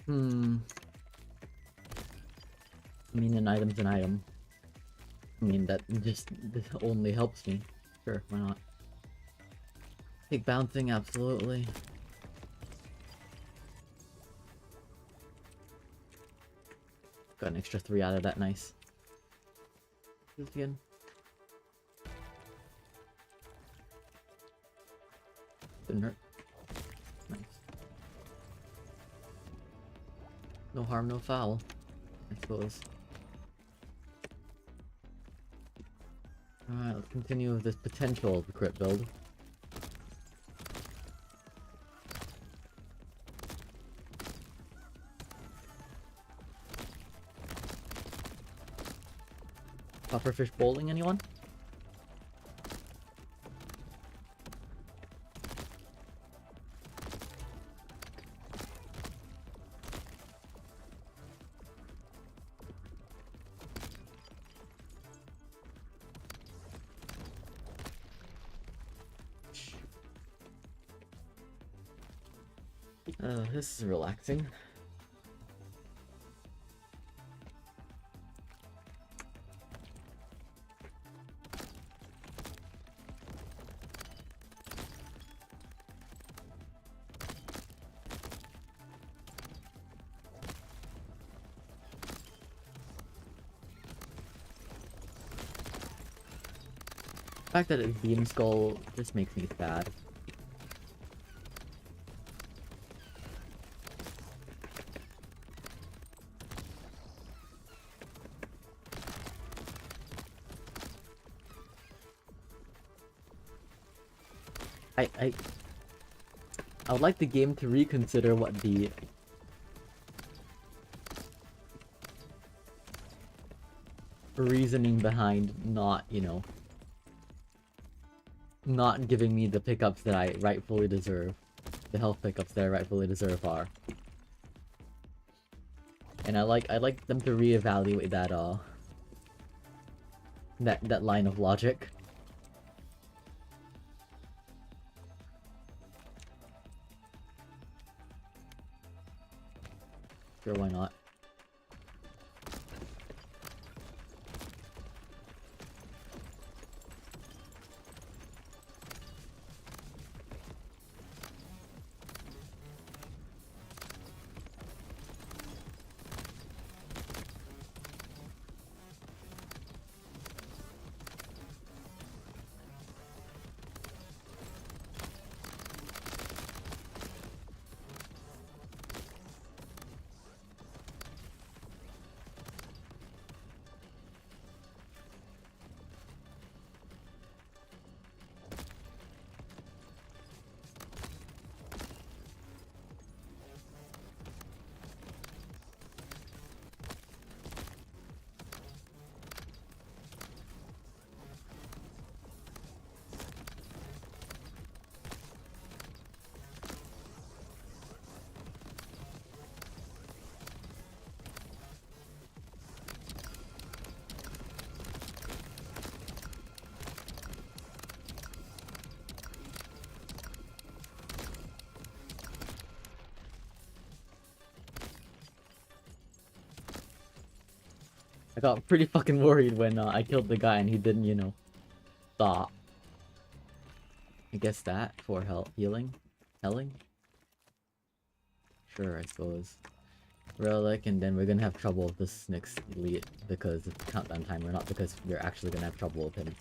Speaker 1: I mean, an item's an item. I mean, this only helps me. Sure, why not? Take bouncing, absolutely. Got an extra 3 out of that, nice. Do this again. Didn't hurt. Nice. No harm, no foul, I suppose. Alright, let's continue with this potential of the crit build. Pufferfish bowling, anyone? This is relaxing. The fact that it's Beam Skull just makes me sad. I would like the game to reconsider what the reasoning behind not, you know, not giving me the pickups that I rightfully deserve. The health pickups that I rightfully deserve are. And I'd like them to reevaluate that line of logic. Sure, why not? I got pretty fucking worried when I killed the guy and he didn't, you know, stop. I guess that for healing? Helling? Sure, I suppose. Relic, and then we're gonna have trouble with this next elite because of the countdown timer, not because we're actually gonna have trouble with him.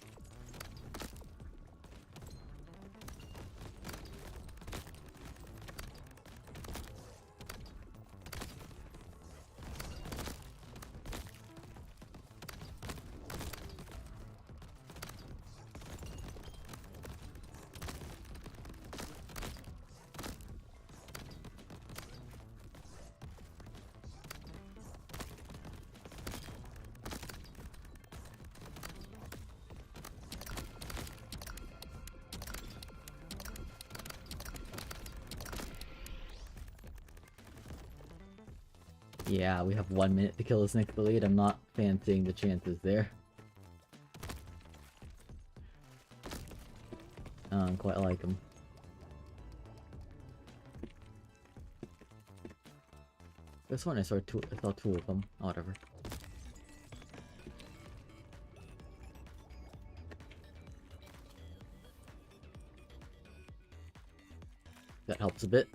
Speaker 1: Yeah, we have 1 minute to kill this next elite. I'm not fancying the chances there. I don't quite like him. This one I saw two of them. Oh, whatever. That helps a bit.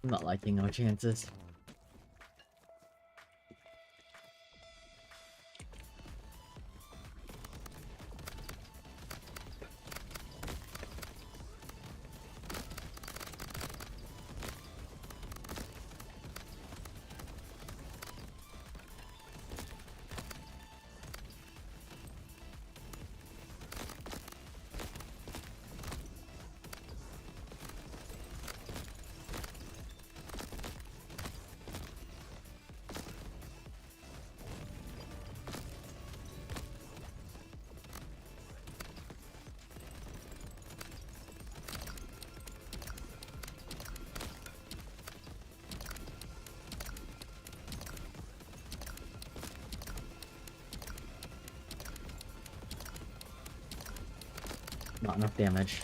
Speaker 1: I'm not liking our chances. Not enough damage.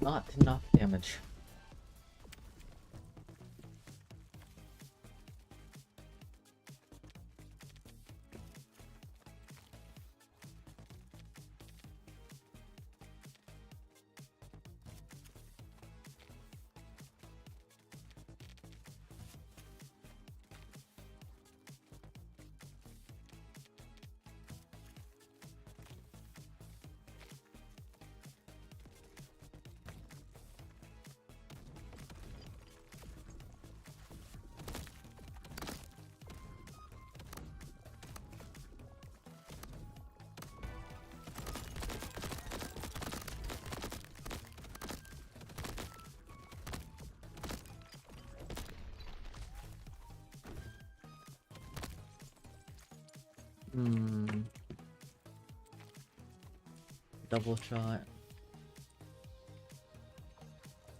Speaker 1: Not enough damage. Double shot.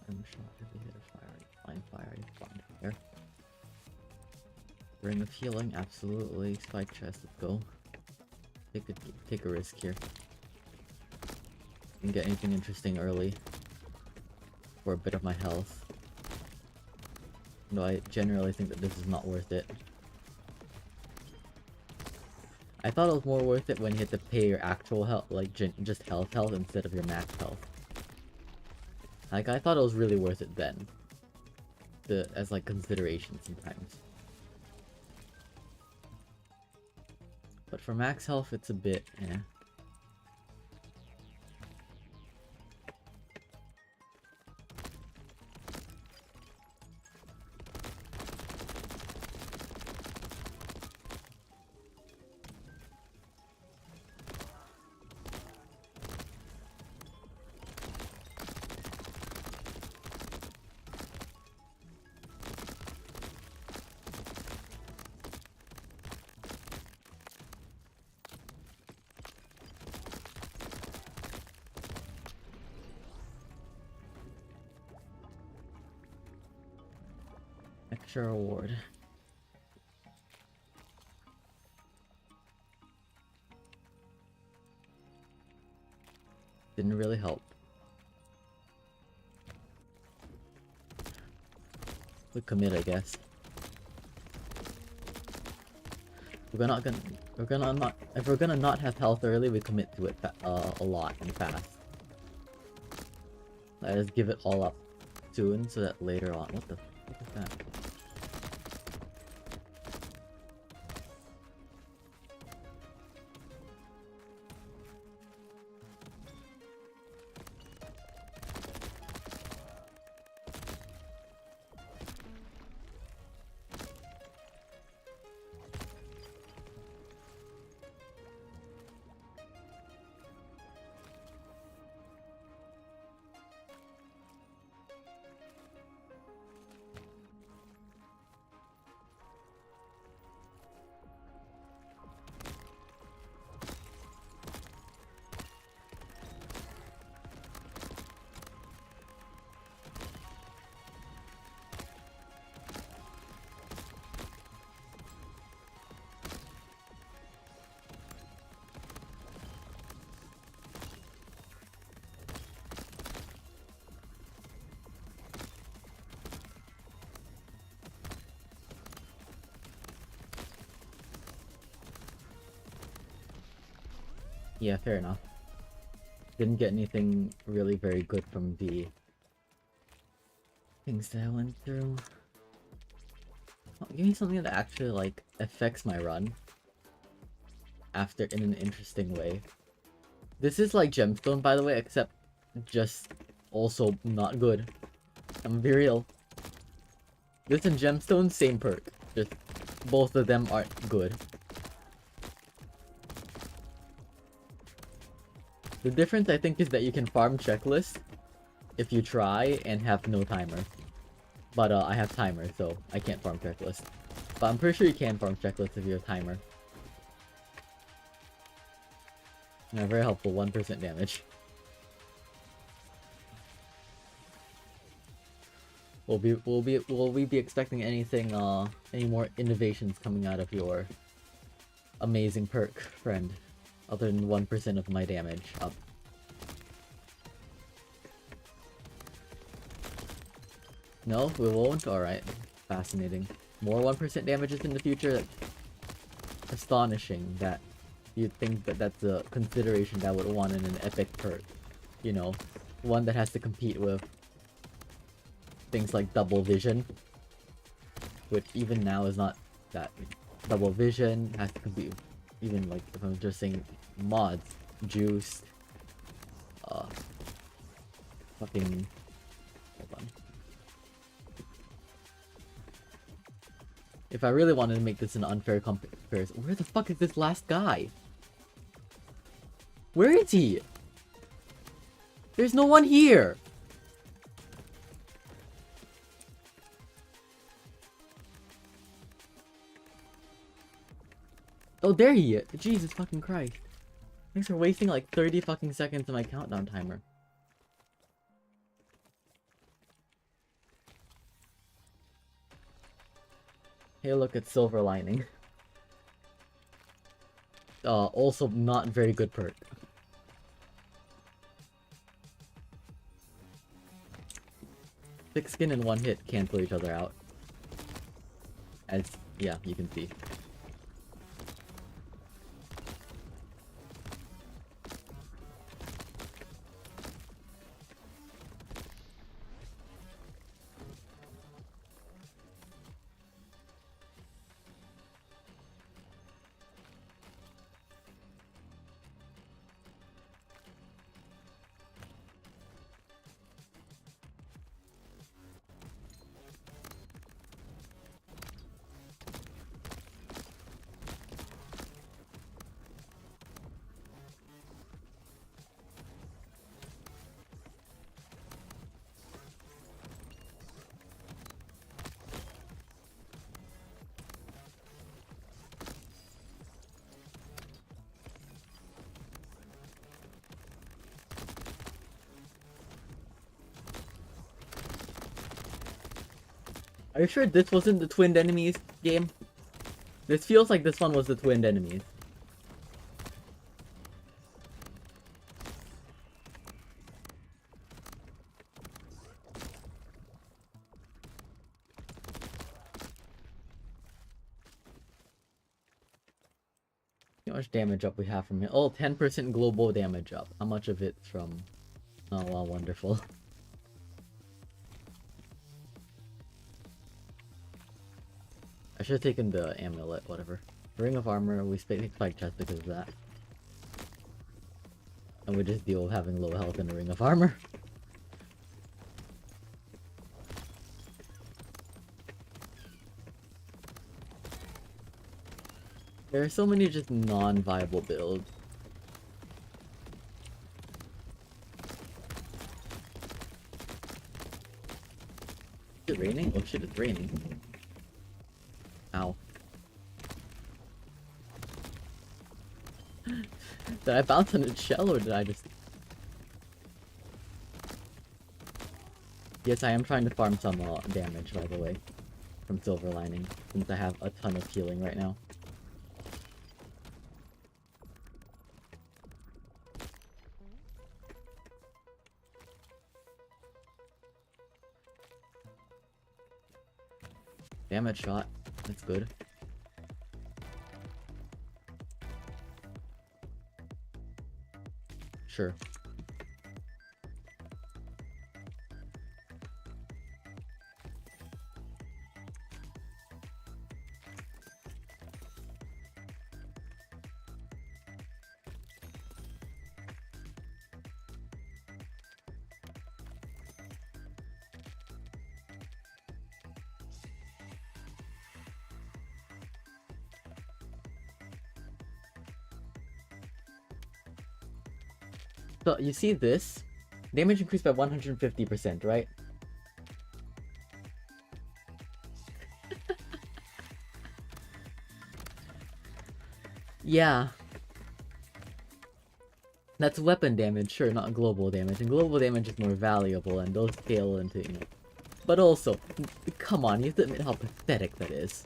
Speaker 1: I'm shot. Heavy hit of fire. Fine fire. Fine fire. Ring of healing. Absolutely. Spike chest. Let's go. Take a risk here. Can get anything interesting early. For a bit of my health. No, I generally think that this is not worth it. I thought it was more worth it when you had to pay your actual health, like just health instead of your max health. Like, I thought it was really worth it then. As like consideration sometimes. But for max health, it's a bit, eh. Extra reward. Didn't really help. We commit, I guess. If we're gonna not have health early, we commit to it a lot and fast. Let us give it all up soon, so that later on. What is that? Yeah, fair enough. Didn't get anything really very good from the things that I went through. Oh, give me something that actually, like, affects my run. After, in an interesting way. This is like Gemstone, by the way, except just also not good. I'm be real. This and Gemstone, same perk. Just both of them aren't good. The difference, I think, is that you can farm checklists if you try and have no timer. But I have timer, so I can't farm checklist. But I'm pretty sure you can farm checklist if you have timer. Yeah, very helpful. 1% damage. Will we be expecting anything? Any more innovations coming out of your amazing perk, friend. Other than 1% of my damage up. No, we won't? Alright. Fascinating. More 1% damages in the future? Astonishing that you'd think that that's a consideration that I would want in an epic perk. You know, one that has to compete with things like double vision, which even now is not that. Double vision has to compete with, even like, if I'm just saying mods, juice, fucking, hold on. If I really wanted to make this an unfair comparison, where the fuck is this last guy? Where is he? There's no one here! Oh, there he is! Jesus fucking Christ. Thanks for wasting like 30 fucking seconds on my countdown timer. Hey, look at Silver Lining. Also not very good perk. Thick skin and one hit cancel each other out. As, yeah, you can see. Are you sure this wasn't the twinned enemies game? This feels like this one was the twinned enemies. How much damage up we have from it? Oh, 10% global damage up. How much of it's from... Oh, wow, wonderful. I should have taken the amulet, whatever. Ring of Armor, we take Spike Chest because of that. And we just deal with having low health in a Ring of Armor. There are so many just non-viable builds. Is it raining? Oh shit, it's raining. Ow. Did I bounce on its shell or did I just... Yes, I am trying to farm some damage, by the way. From Silver Lining, since I have a ton of healing right now. Damage shot. That's good. Sure. So, you see this? Damage increased by 150%, right? Yeah. That's weapon damage, sure, not global damage. And global damage is more valuable, and those scale into, you know... But also, come on, you have to admit how pathetic that is.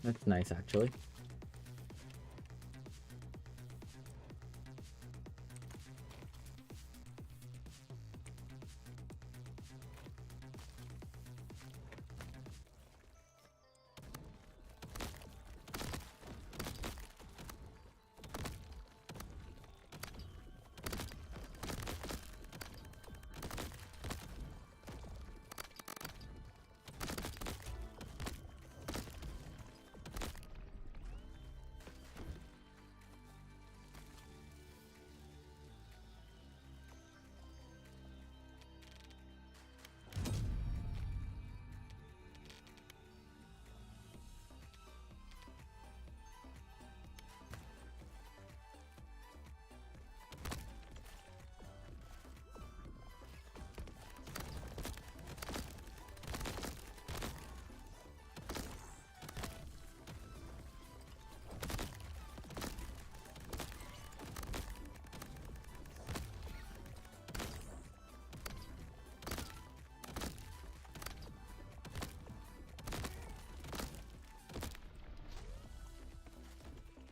Speaker 1: That's nice, actually.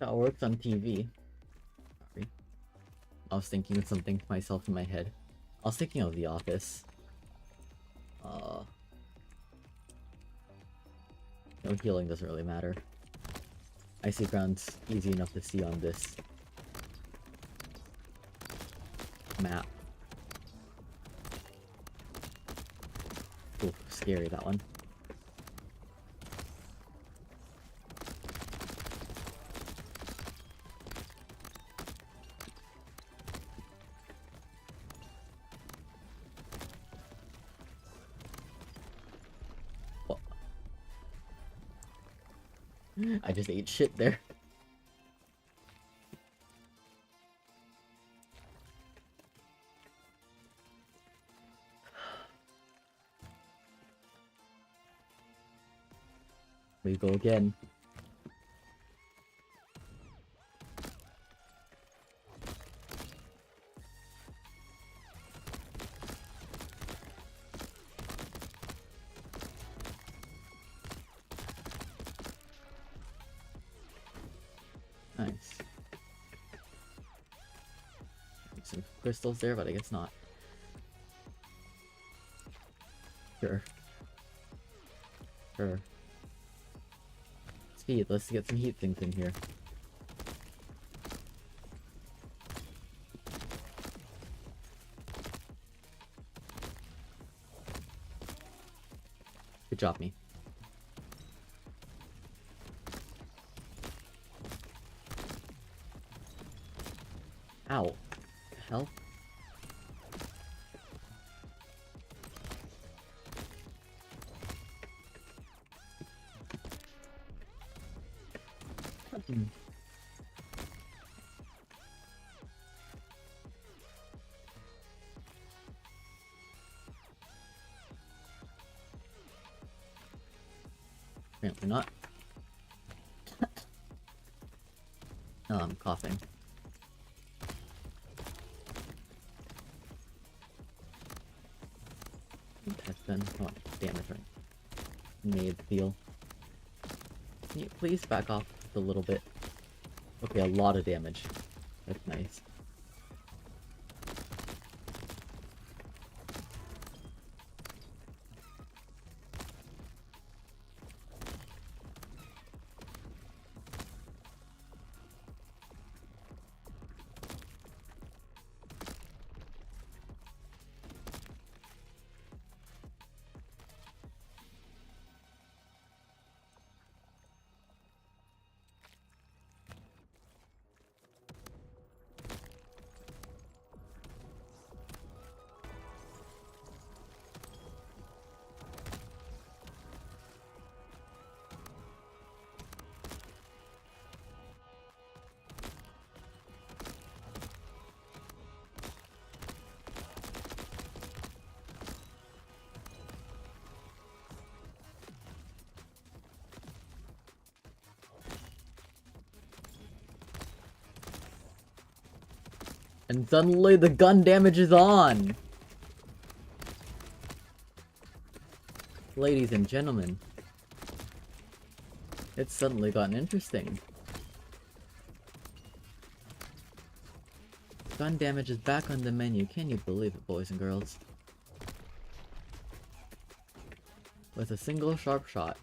Speaker 1: That works on TV. Sorry. I was thinking of something to myself in my head. I was thinking of The Office. No healing doesn't really matter. Icy ground's easy enough to see on this map. Ooh, scary, that one. I just ate shit there. We go again. Nice. Some crystals there, but I guess not. Sure. Sure. Speed, let's get some heat things in here. Good job, me. Ow. The hell? Apparently not. Oh, I'm coughing. Then how much damage right made feel. Can you please back off just a little bit? Okay, a lot of damage. That's nice. And suddenly the gun damage is on! Ladies and gentlemen. It's suddenly gotten interesting. Gun damage is back on the menu. Can you believe it, boys and girls? With a single sharp shot.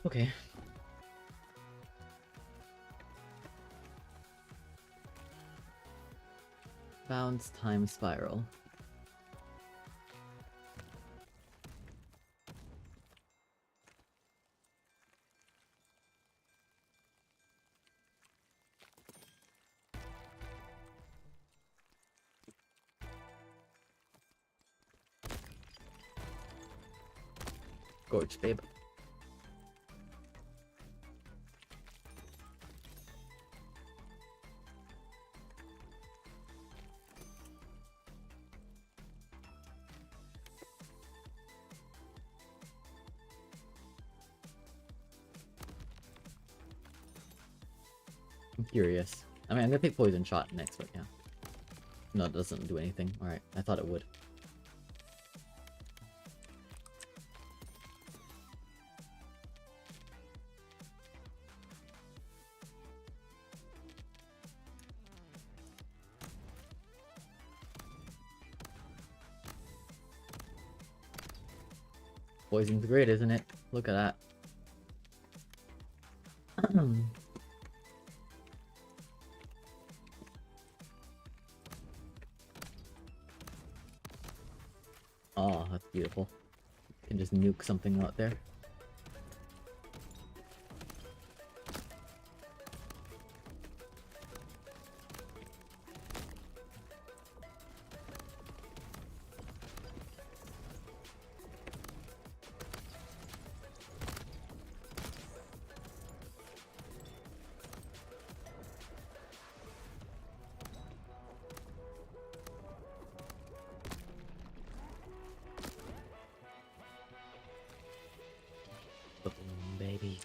Speaker 1: Okay. Bounce time spiral. Gorge, babe. I'm curious. I mean, I'm gonna pick Poison Shot next, but yeah. No, it doesn't do anything. Alright, I thought it would. Poison's great, isn't it? Look at that. Oh, that's beautiful. Can just nuke something out there. Baby.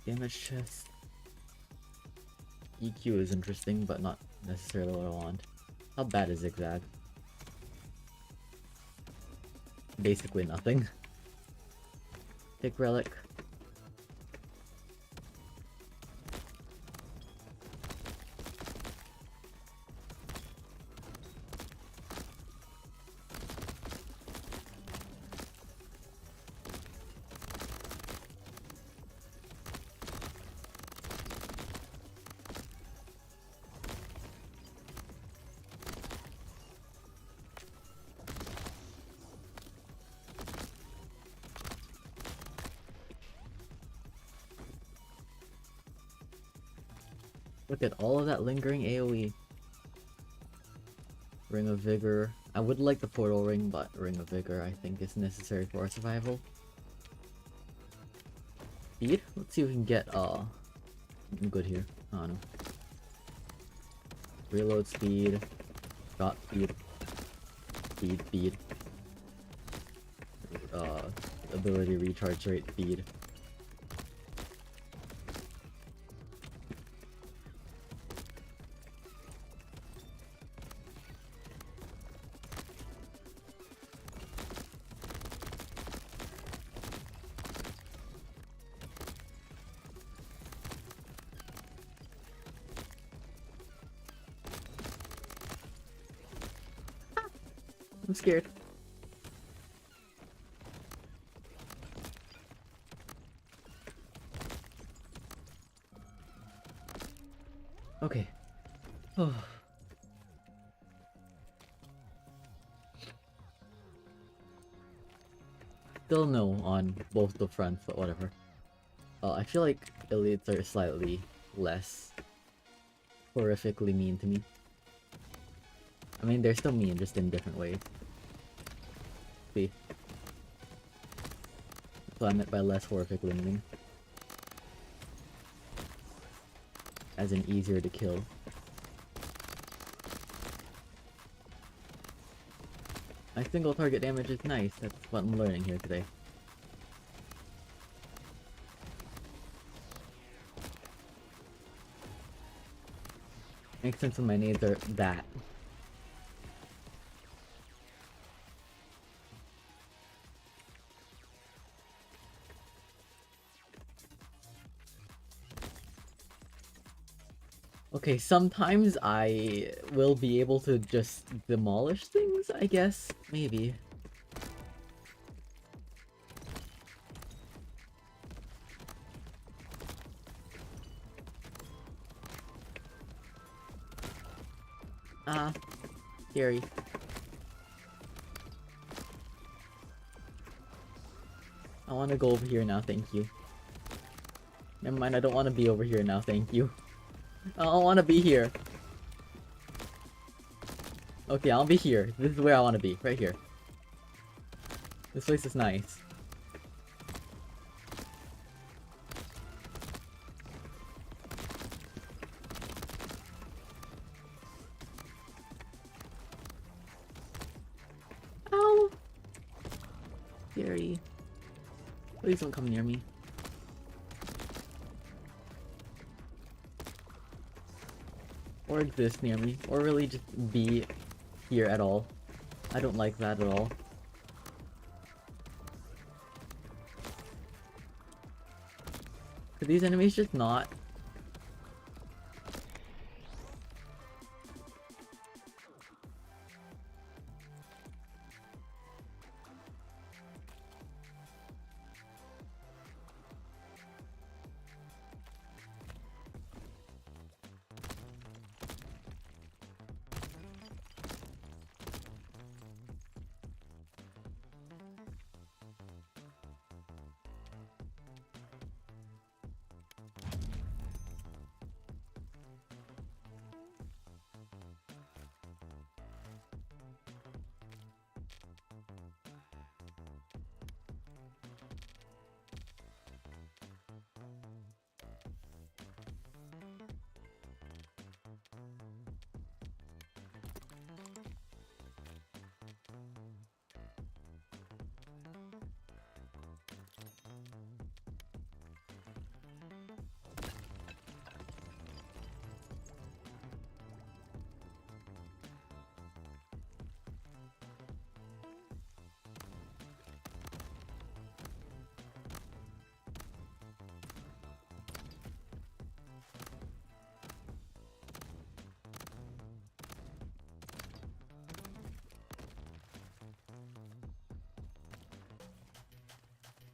Speaker 1: Damage chest. EQ is interesting, but not necessarily what I want. How bad is Zigzag? Basically nothing. Pick Relic. Look at all of that lingering AoE. Ring of Vigor. I would like the Portal Ring, but Ring of Vigor I think is necessary for our survival. Speed? Let's see if we can get I'm good here. I don't know. Reload speed. Shot speed. speed. Ability recharge rate speed. I'm scared. Okay. Oh. Still no on both the fronts, but whatever. I feel like elites are slightly less horrifically mean to me. I mean, they're still mean, just in different ways. See? That's what I meant by less horrifically mean. As in easier to kill. My single target damage is nice, that's what I'm learning here today. Makes sense when my nades are that. Okay, sometimes I will be able to just demolish things, I guess? Maybe. Ah, scary. I want to go over here now, thank you. Never mind, I don't want to be over here now, thank you. I don't want to be here. Okay, I'll be here. This is where I want to be, right here. This place is nice. Ow! Scary. Please don't come near me. Or exist near me, or really just be here at all. I don't like that at all. Could these enemies just not?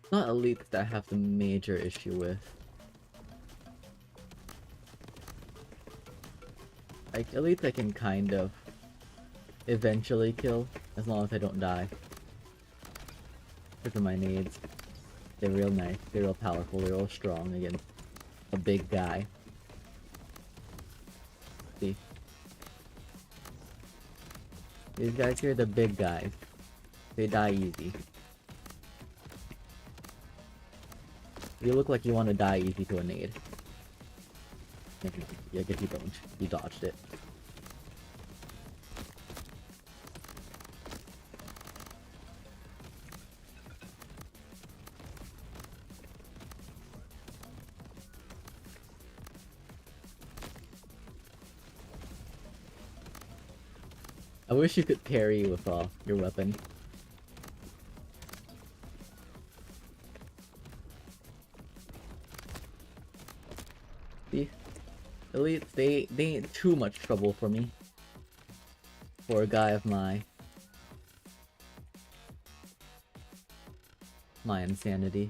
Speaker 1: Not elites that I have the major issue with. Like, elites I can kind of eventually kill, as long as I don't die. Because of my nades. They're real nice, they're real powerful, they're real strong against a big guy. See? These guys here, the big guys. They die easy. You look like you want to die easy to a nade. Yeah, I guess you don't. You dodged it. I wish you could parry with your weapon. See? Elites, they ain't too much trouble for me. For a guy of my insanity.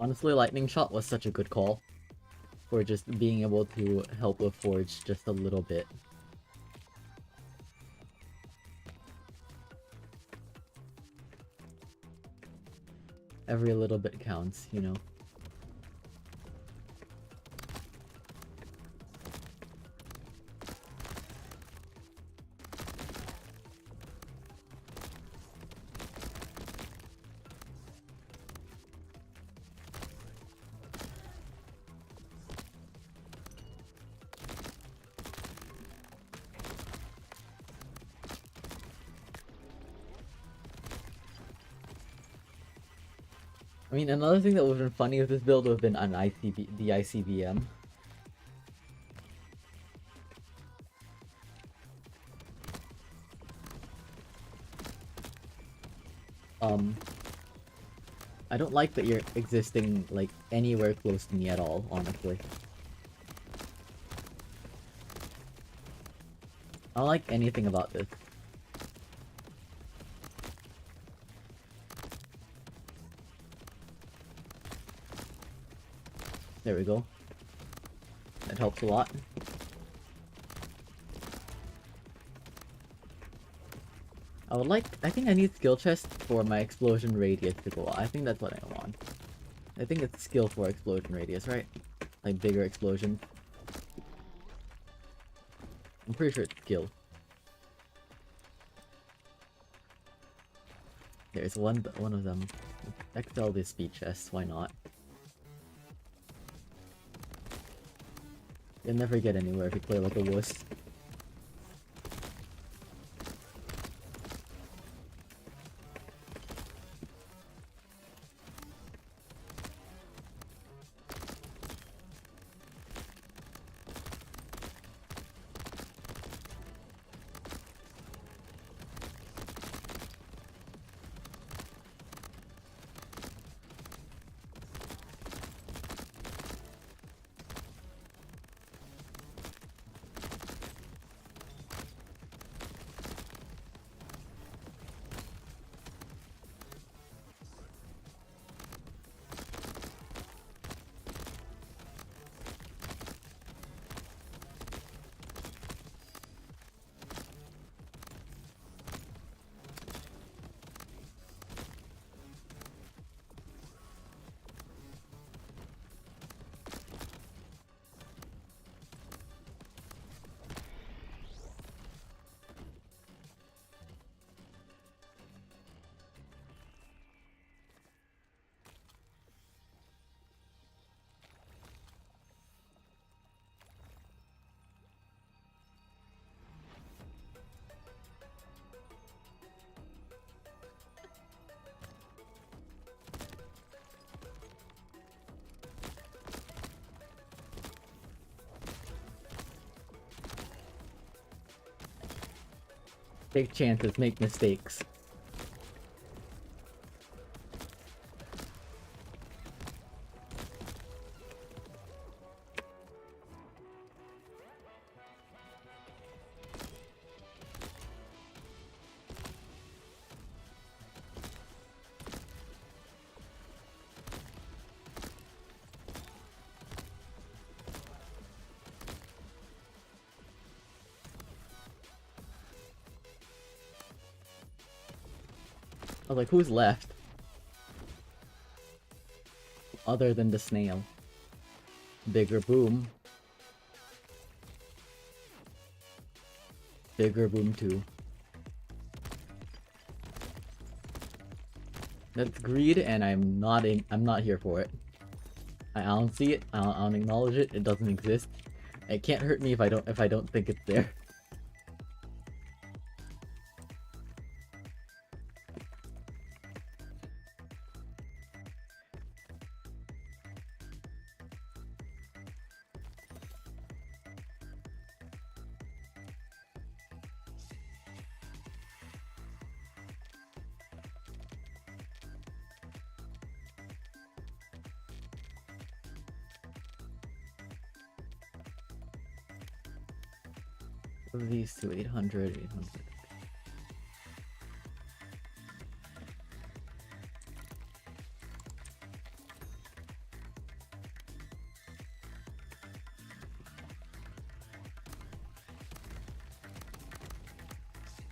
Speaker 1: Honestly, Lightning Shot was such a good call for just being able to help with Forge just a little bit. Every little bit counts, you know. I mean, another thing that would have been funny with this build would have been an the ICBM. I don't like that you're existing, like, anywhere close to me at all, honestly. I don't like anything about this. There we go. That helps a lot. I think I need skill chest for my explosion radius to go. I think that's what I want. I think it's skill for explosion radius, right? Like bigger explosion. I'm pretty sure it's skill. There's one of them. XL this speed chest, why not? You'll never get anywhere if you play like a wuss. Take chances, make mistakes. I was like, who's left? Other than the snail. Bigger boom. Bigger boom too. That's greed, and I'm not here for it. I don't see it. I don't acknowledge it. It doesn't exist. It can't hurt me if I don't think it's there. What are these two? 800, 800.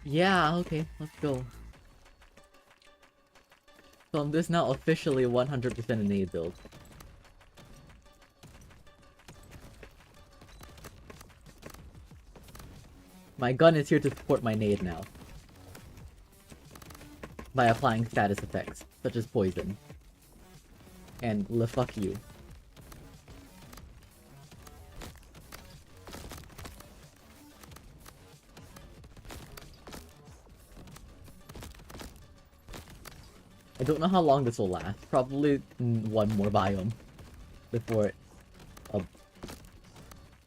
Speaker 1: Yeah, okay, let's go. So this is now officially 100% a nade build. My gun is here to support my nade now. By applying status effects, such as poison. And fuck you. I don't know how long this will last. Probably one more biome before it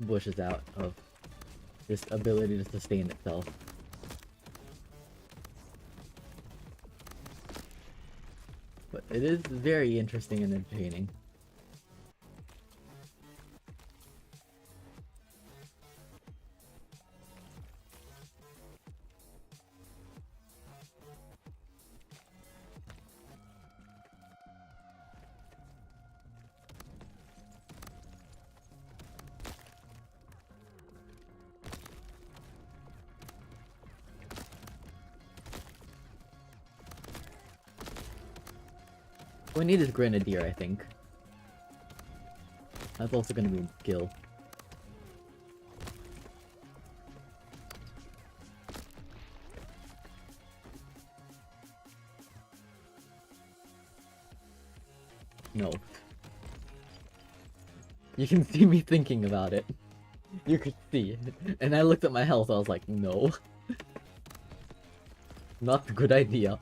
Speaker 1: bushes out of this ability to sustain itself. But it is very interesting and entertaining. We need is Grenadier, I think. That's also gonna be a skill. No. You can see me thinking about it. You could see. And I looked at my health, I was like, no. Not a good idea.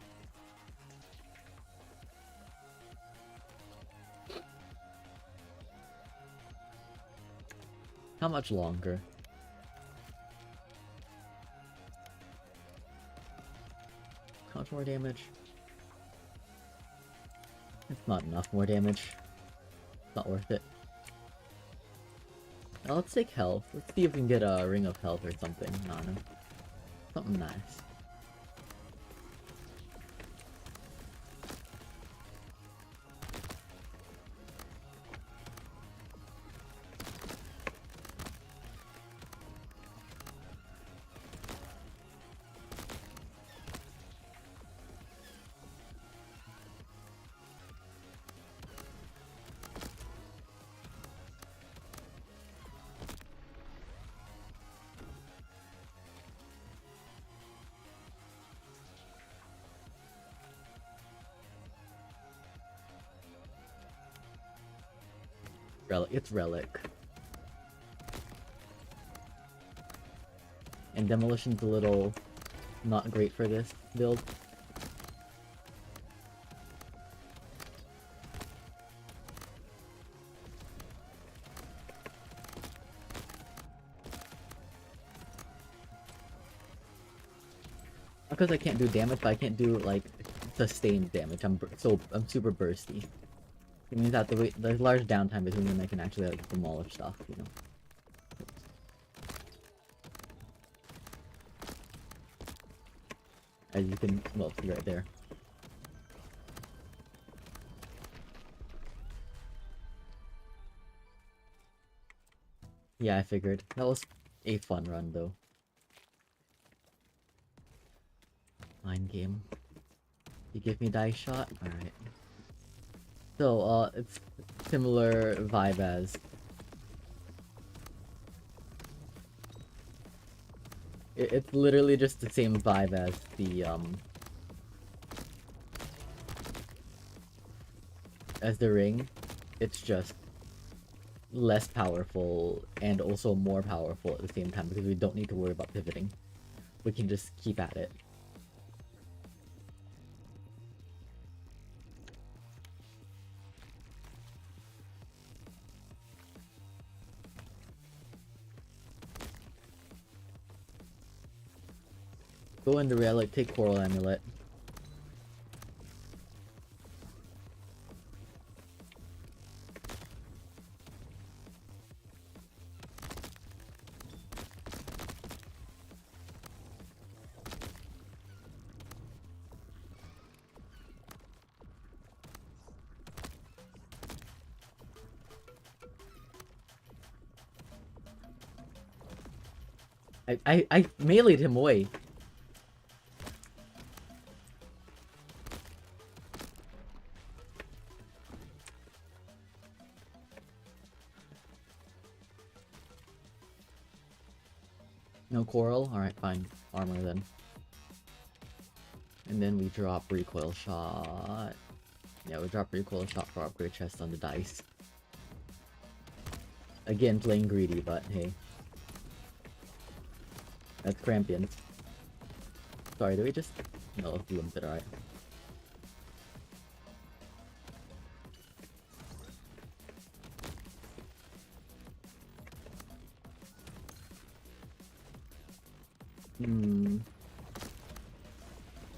Speaker 1: How much longer? How much more damage? It's not enough more damage. It's not worth it. Now let's take health. Let's see if we can get a ring of health or something. No. Something nice. It's Relic. And Demolition's a little not great for this build. Because I can't do damage, but I can't do like sustained damage. I'm super bursty. It means that there's large downtime between when I can actually like demolish stuff, you know. As you can, well, see right there. Yeah, I figured. That was a fun run, though. Mind game. You give me dice shot? Alright. So, it's similar vibe as... It's literally just the same vibe as the, as the ring, it's just less powerful and also more powerful at the same time because we don't need to worry about pivoting. We can just keep at it. Go in the relic, take Coral Amulet. I meleeed him away. No coral? Alright, fine. Armor then. And then we drop recoil shot. Yeah, we drop recoil shot for upgrade chest on the dice. Again, playing greedy, but hey. That's Crampion. Sorry, did we just... No, it's limited, alright.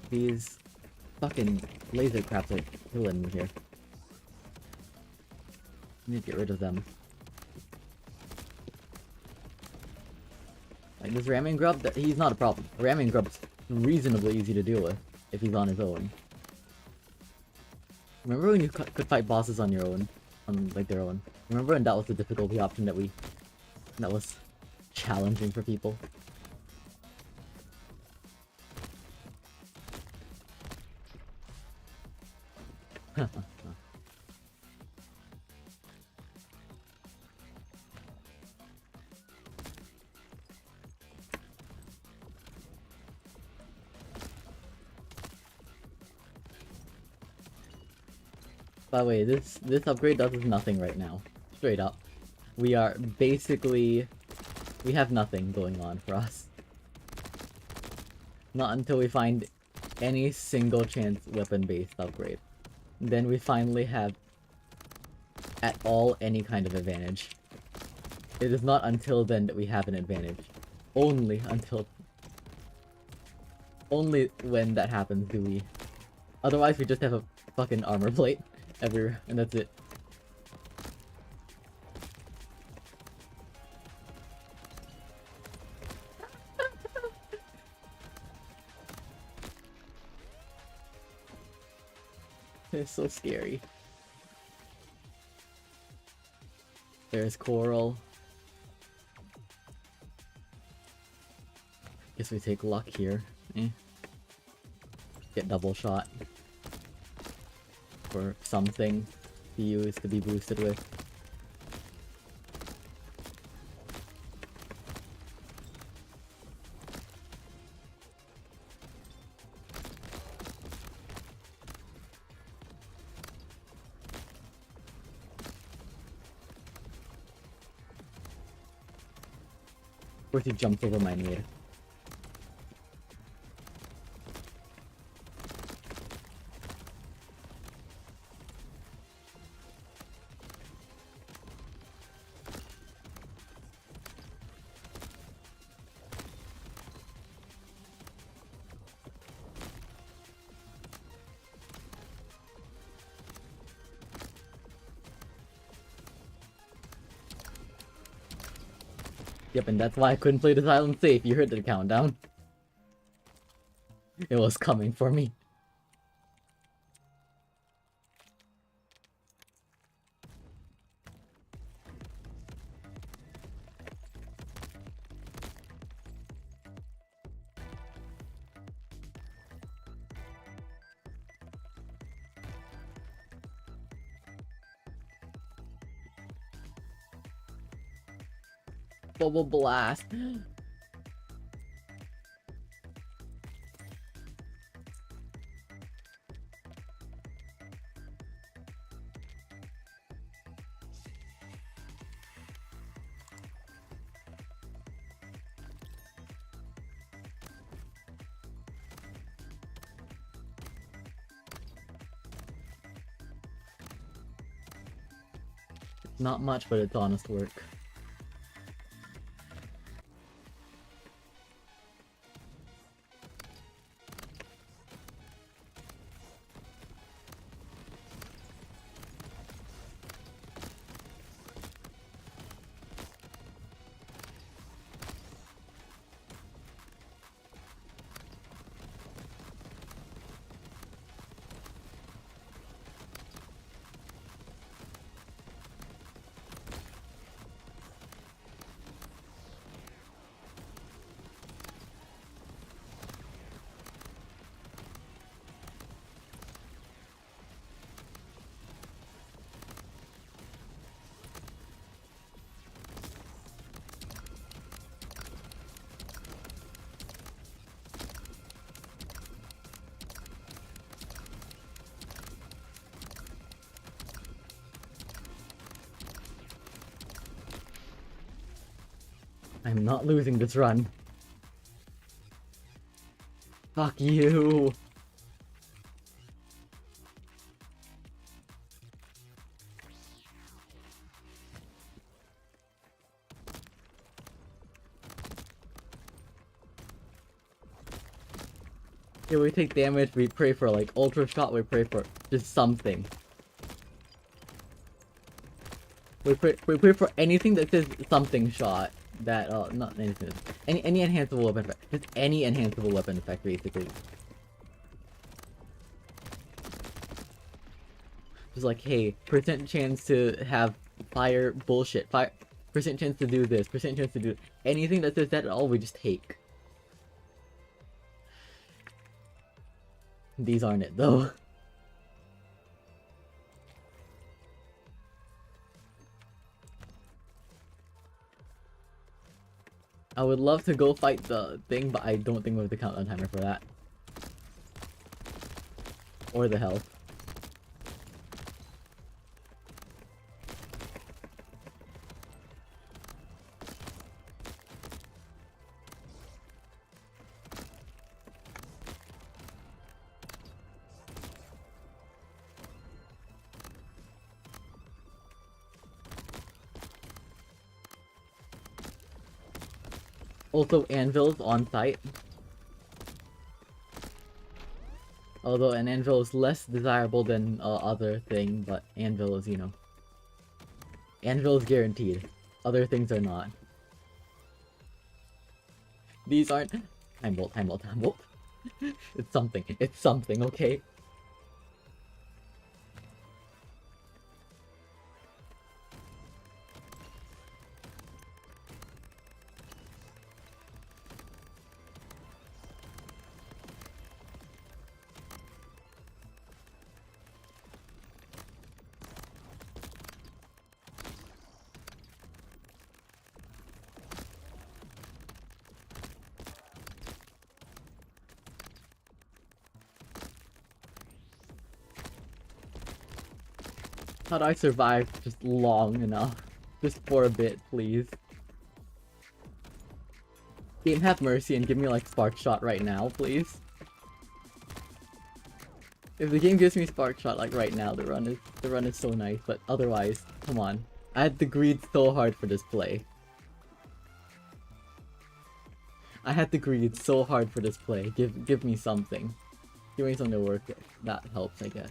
Speaker 1: These fucking laser craps are killing me here. Need to get rid of them. Like this ramming grub, he's not a problem. Ramming grub's reasonably easy to deal with if he's on his own. Remember when you could fight bosses on your own? On like their own. Remember when that was the difficulty option that was challenging for people? By the way, this upgrade does nothing right now. Straight up. We are basically... We have nothing going on for us. Not until we find any single chance weapon-based upgrade. Then we finally have at all any kind of advantage. It is not until then that we have an advantage. Only when that happens do we... Otherwise we just have a fucking armor plate everywhere, and that's it. It's so scary. There's Coral. Guess we take luck here. Get double shot. For something to use to be boosted with. Of course he jumped over my nade. Yep, and that's why I couldn't play the silent safe. You heard the countdown. It was coming for me. Bubble blast. Not much, but it's honest work. I'm not losing this run. Fuck you! Yeah, we take damage, we pray for like ultra shot, we pray for just something. We pray for anything that says something shot. That not anything. Any enhanceable weapon effect. Just any enhanceable weapon effect basically. Just like, hey, percent chance to have fire bullshit. Percent chance to do this, percent chance to do anything that says that at all, we just take. These aren't it though. I would love to go fight the thing, but I don't think we have the countdown timer for that. Or the health. Also, anvils on site. Although an anvil is less desirable than other thing, but anvil is, you know. Anvil is guaranteed. Other things are not. These aren't... Time bolt, time bolt, time bolt. It's something, okay? How do I survive just long enough? Just for a bit, please. Game, have mercy and give me like Spark Shot right now, please. If the game gives me Spark Shot like right now, the run is so nice, but otherwise, come on. I had to greed so hard for this play. I had to greed so hard for this play. Give me something. Give me something to work with. That helps, I guess.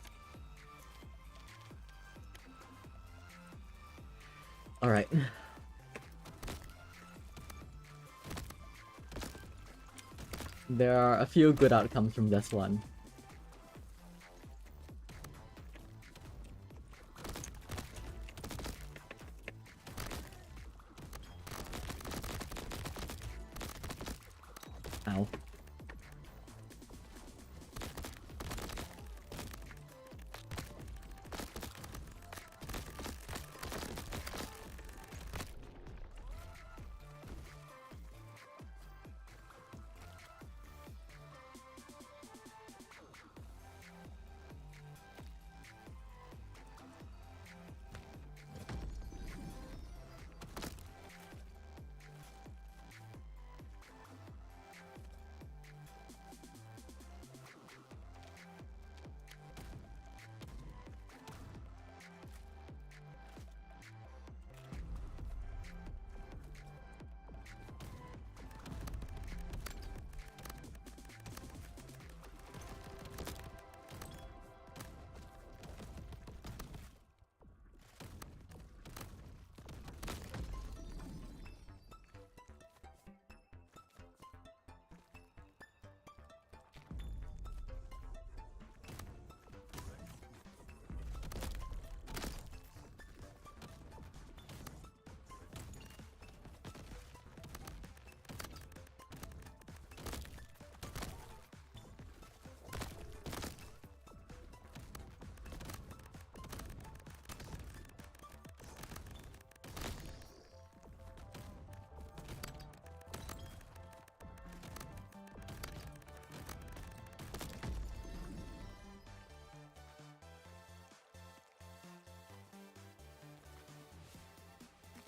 Speaker 1: Alright. There are a few good outcomes from this one. Ow.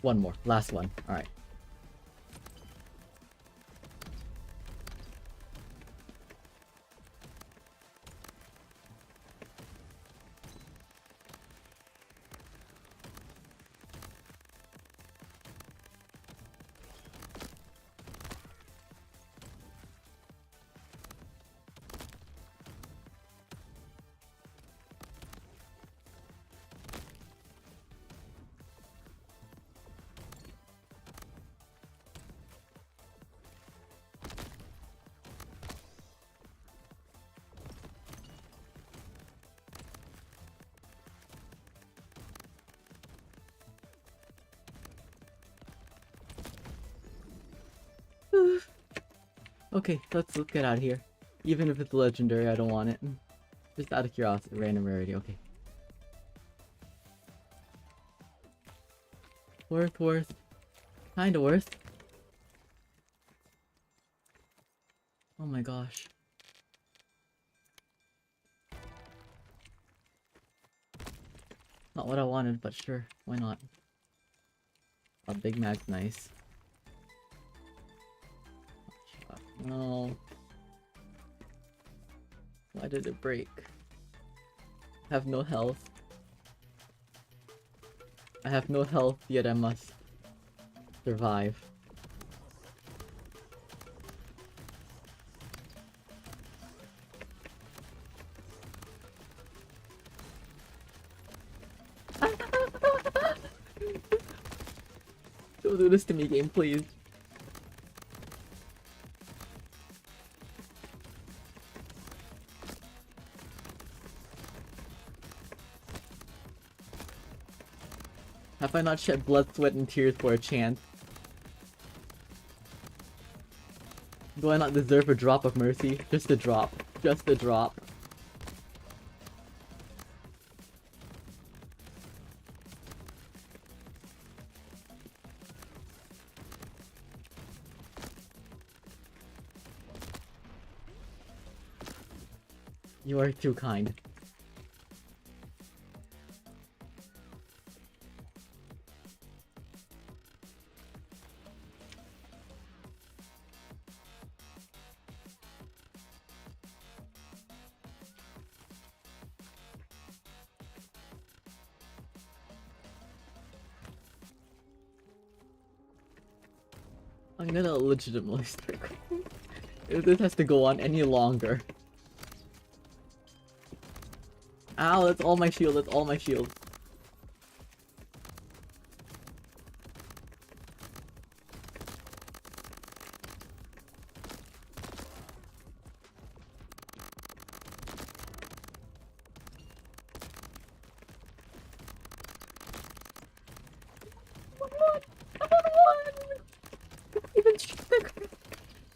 Speaker 1: One more. Last one. Alright. Okay, let's get out of here. Even if it's legendary, I don't want it. Just out of curiosity, random rarity, okay. Worth. Kinda worth. Oh my gosh. Not what I wanted, but sure, why not? A Big Mac's nice. No. Why did it break? I have no health. I have no health, yet I must survive. Don't do this to me, game, please. Have I not shed blood, sweat, and tears for a chance? Do I not deserve a drop of mercy? Just a drop. Just a drop. You are too kind. I'm gonna legitimately start crying if this has to go on any longer. Ow, that's all my shield, that's all my shield.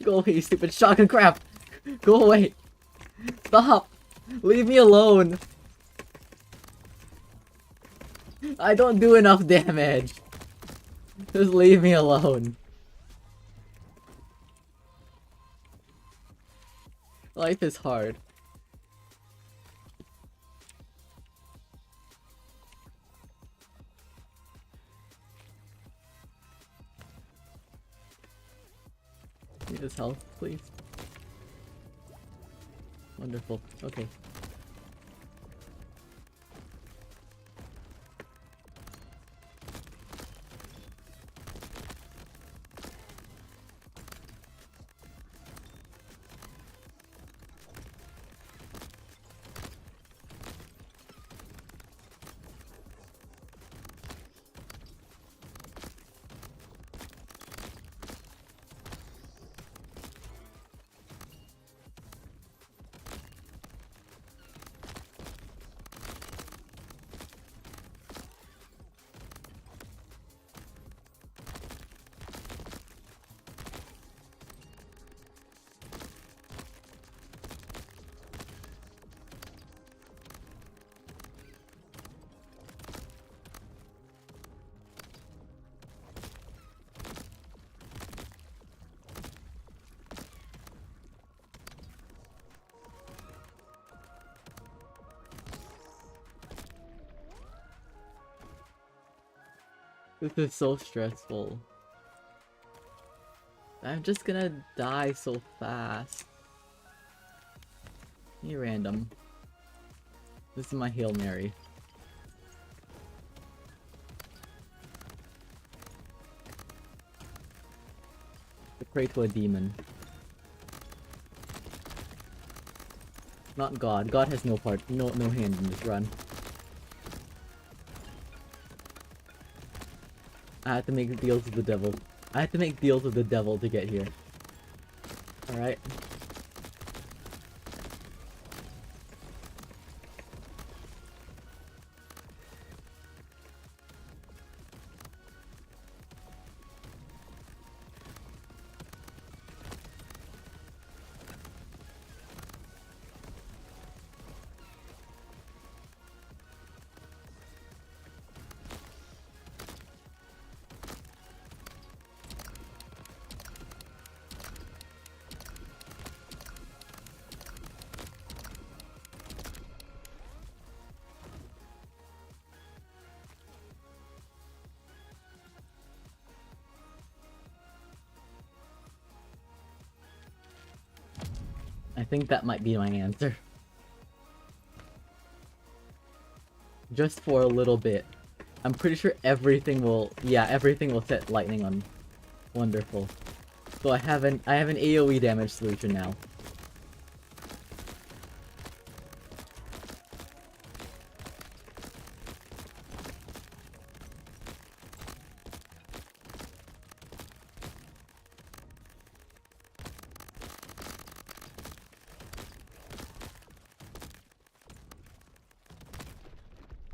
Speaker 1: Go away, you stupid shotgun crap! Go away! Stop! Leave me alone! I don't do enough damage! Just leave me alone. Life is hard. Need his health, please. Wonderful. Okay. This is so stressful. I'm just gonna die so fast. You random. This is my Hail Mary. Pray to a demon. Not God. God has no part, no hand in this run. I had to make deals with the devil. I had to make deals with the devil to get here. Alright. I think that might be my answer. Just for a little bit. I'm pretty sure everything will... Yeah, everything will set lightning on. Wonderful. So I have an AoE damage solution now.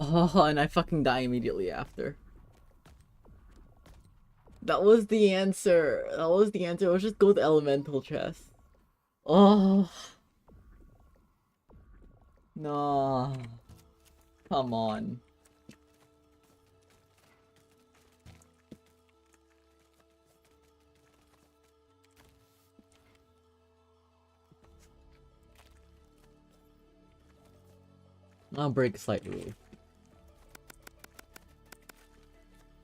Speaker 1: Oh, and I fucking die immediately after. That was the answer. That was the answer. Let's just go with elemental chest. Oh. No. Come on. I'll break a slight rule.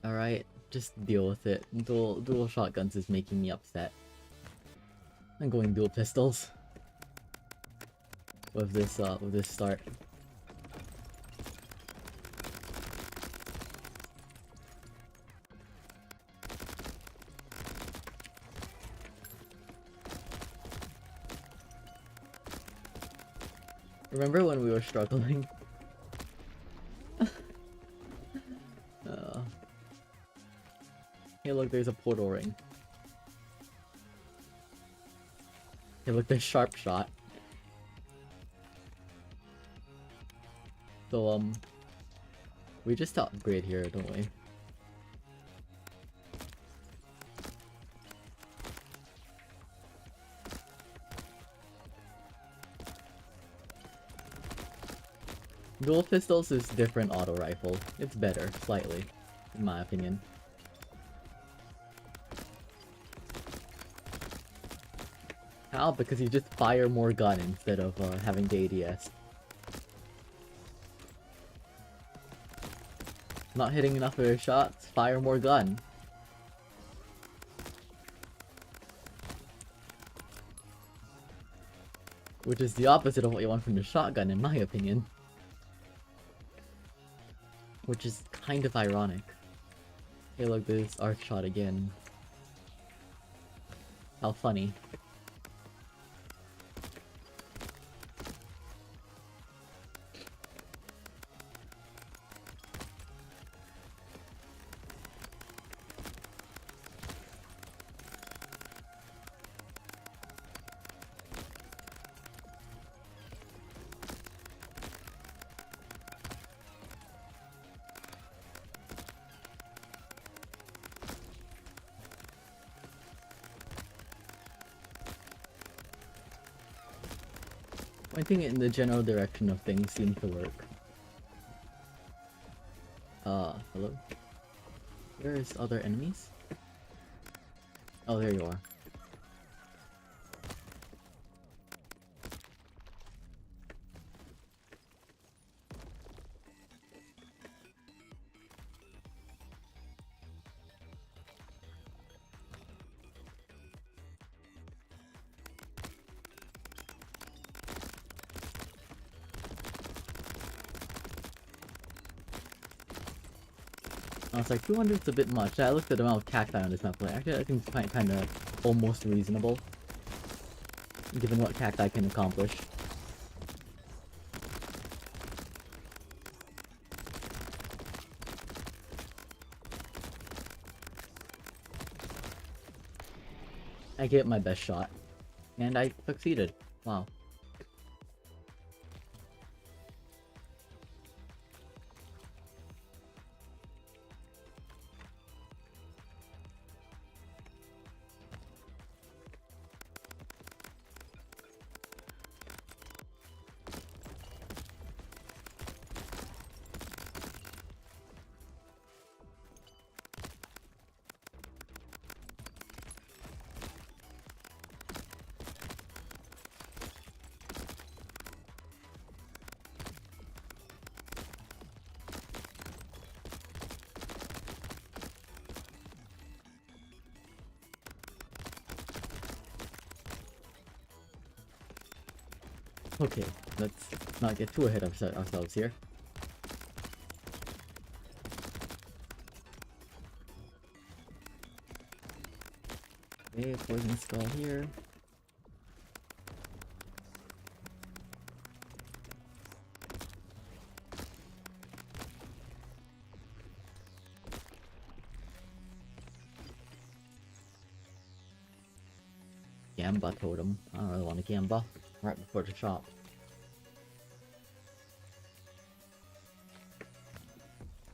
Speaker 1: Alright, just deal with it. Dual shotguns is making me upset. I'm going dual pistols. With this start. Remember when we were struggling? Hey look, there's a portal ring. Hey look, there's sharp shot. So we just upgrade here, don't we? Dual pistols is different auto rifle. It's better, slightly, in my opinion. How? Because you just fire more gun instead of having the ADS. Not hitting enough of your shots, fire more gun. Which is the opposite of what you want from the shotgun, in my opinion. Which is kind of ironic. Hey look, there's arc shot again. How funny. Pointing in the general direction of things seems to work. Hello? Where's other enemies? Oh, there you are. I was like, 200's a bit much. I looked at the amount of cacti on this map, like, actually I think it's kind of almost reasonable, given what cacti can accomplish. I gave it my best shot, and I succeeded. Wow. Okay, let's not get too ahead of ourselves here. Okay, poison skull here. Gamba totem. I don't really want a gamba right before the shop.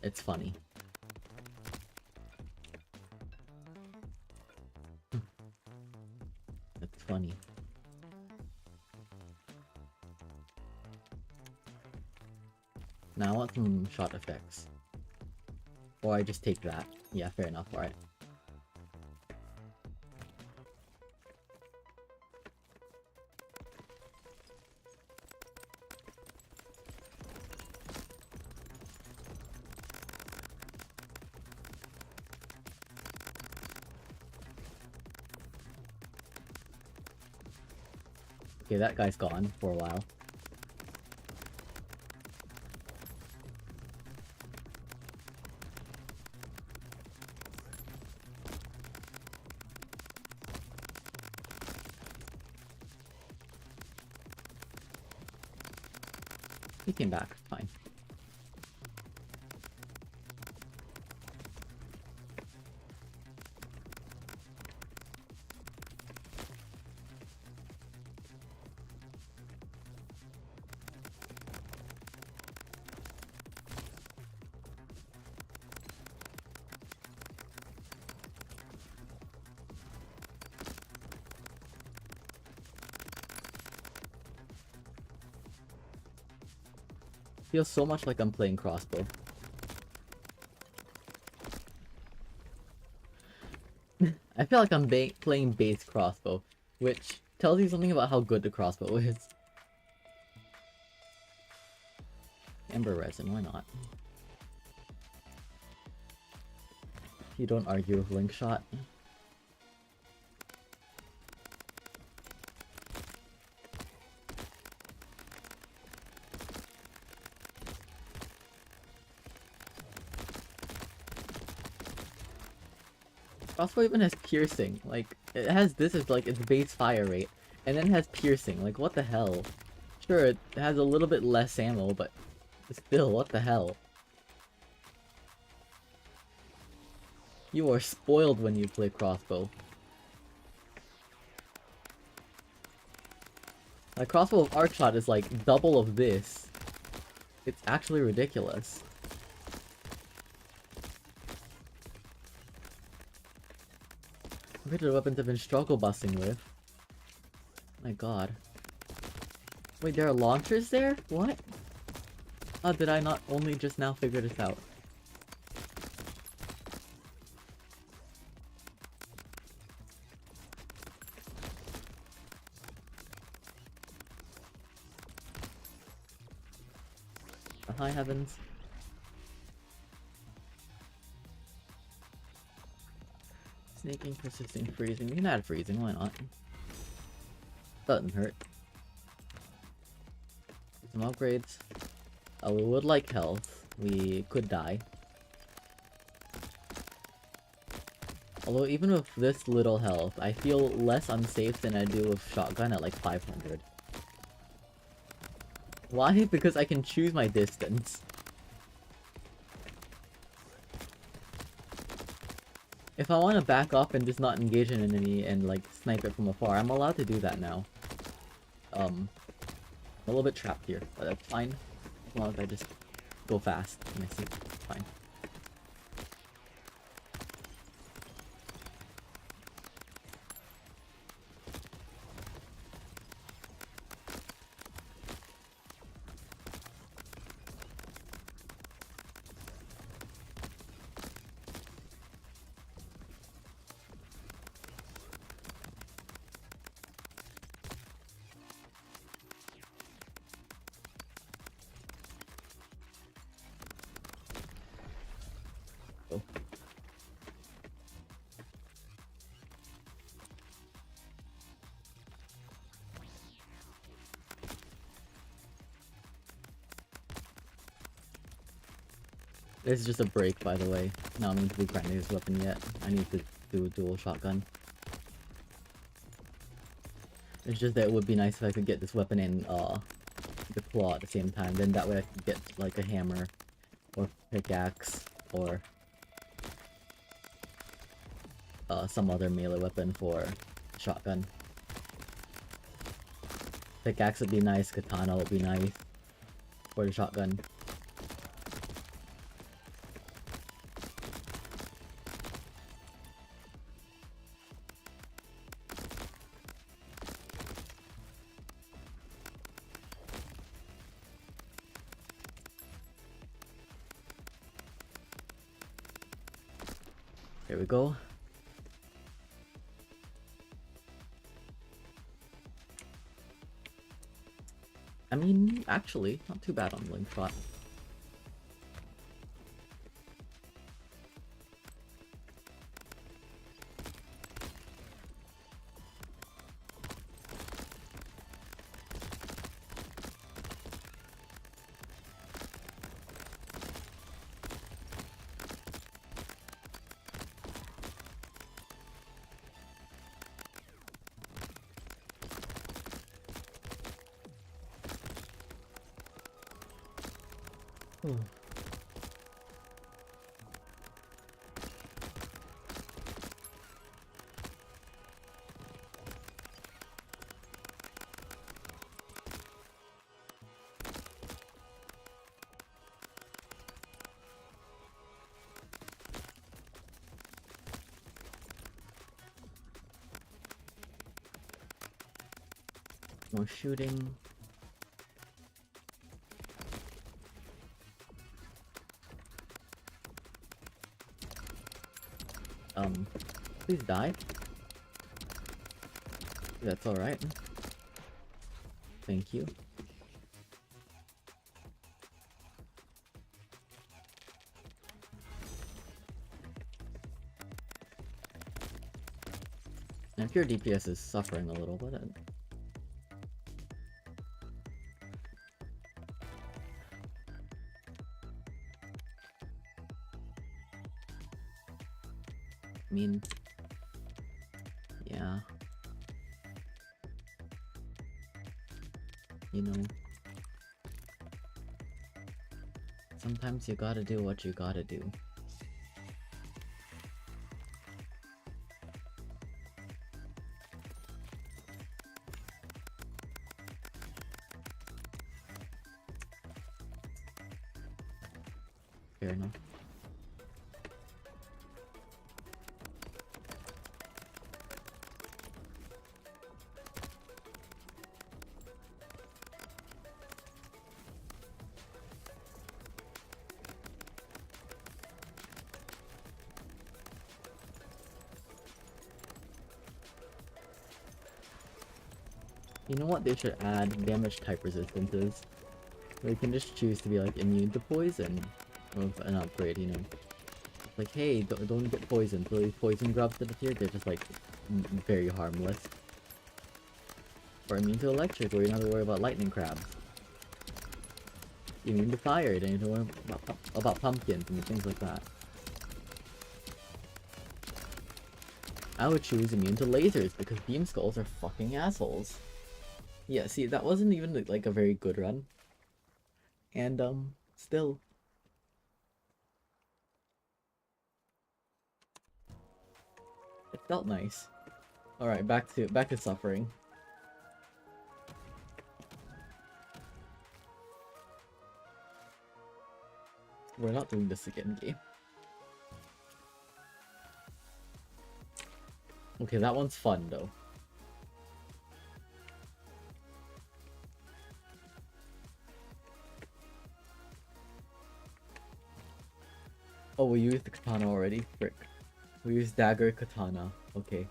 Speaker 1: It's funny. It's funny. Now I want some shot effects. Or I just take that. Yeah, fair enough, alright. Okay, that guy's gone for a while. He came back, fine. Feels so much like I'm playing crossbow. I feel like I'm playing base crossbow, which tells you something about how good the crossbow is. Ember resin, why not? You don't argue with link shot. Crossbow even has piercing. Like, it has this as like its base fire rate, and then it has piercing. Like, what the hell? Sure, it has a little bit less ammo, but still, what the hell? You are spoiled when you play crossbow. My crossbow of arc shot is like double of this. It's actually ridiculous. Compared to the weapons I've been struggle busting with. My god. Wait, there are launchers there? What? How did I not only just now figure this out? The high heavens. Snaking, persisting, freezing. We can add freezing, why not? Doesn't hurt. Some upgrades. We would like health. We could die. Although even with this little health, I feel less unsafe than I do with shotgun at like 500. Why? Because I can choose my distance. If I want to back off and just not engage an enemy and like snipe it from afar, I'm allowed to do that now. I'm a little bit trapped here, but that's fine. As long as I just go fast and I see it. Fine. This is just a break, by the way. No, I'm going to be grinding this weapon yet. I need to do a dual shotgun. It's just that it would be nice if I could get this weapon in the claw at the same time. Then that way I could get like a hammer or pickaxe or some other melee weapon for shotgun. Pickaxe would be nice, katana would be nice for the shotgun. There we go. I mean, actually, not too bad on link shot. More shooting. Please die. That's alright. Thank you. And if your DPS is suffering a little, but I mean, yeah. You know, sometimes you gotta do what you gotta do. Fair enough. You know what they should add? Damage type resistances. Where you can just choose to be like immune to poison. With an upgrade, you know. Like, hey, don't get poisoned. So these poison grubs that appear, they're just like very harmless. Or immune to electric, where you don't have to worry about lightning crabs. Immune to fire, you don't need to worry about pumpkins and things like that. I would choose immune to lasers because beam skulls are fucking assholes. Yeah, see, that wasn't even like a very good run. And still. It felt nice. Alright, back to suffering. We're not doing this again, game. Okay, that one's fun though. Oh, we used the katana already? Frick. We used dagger, katana. Okay.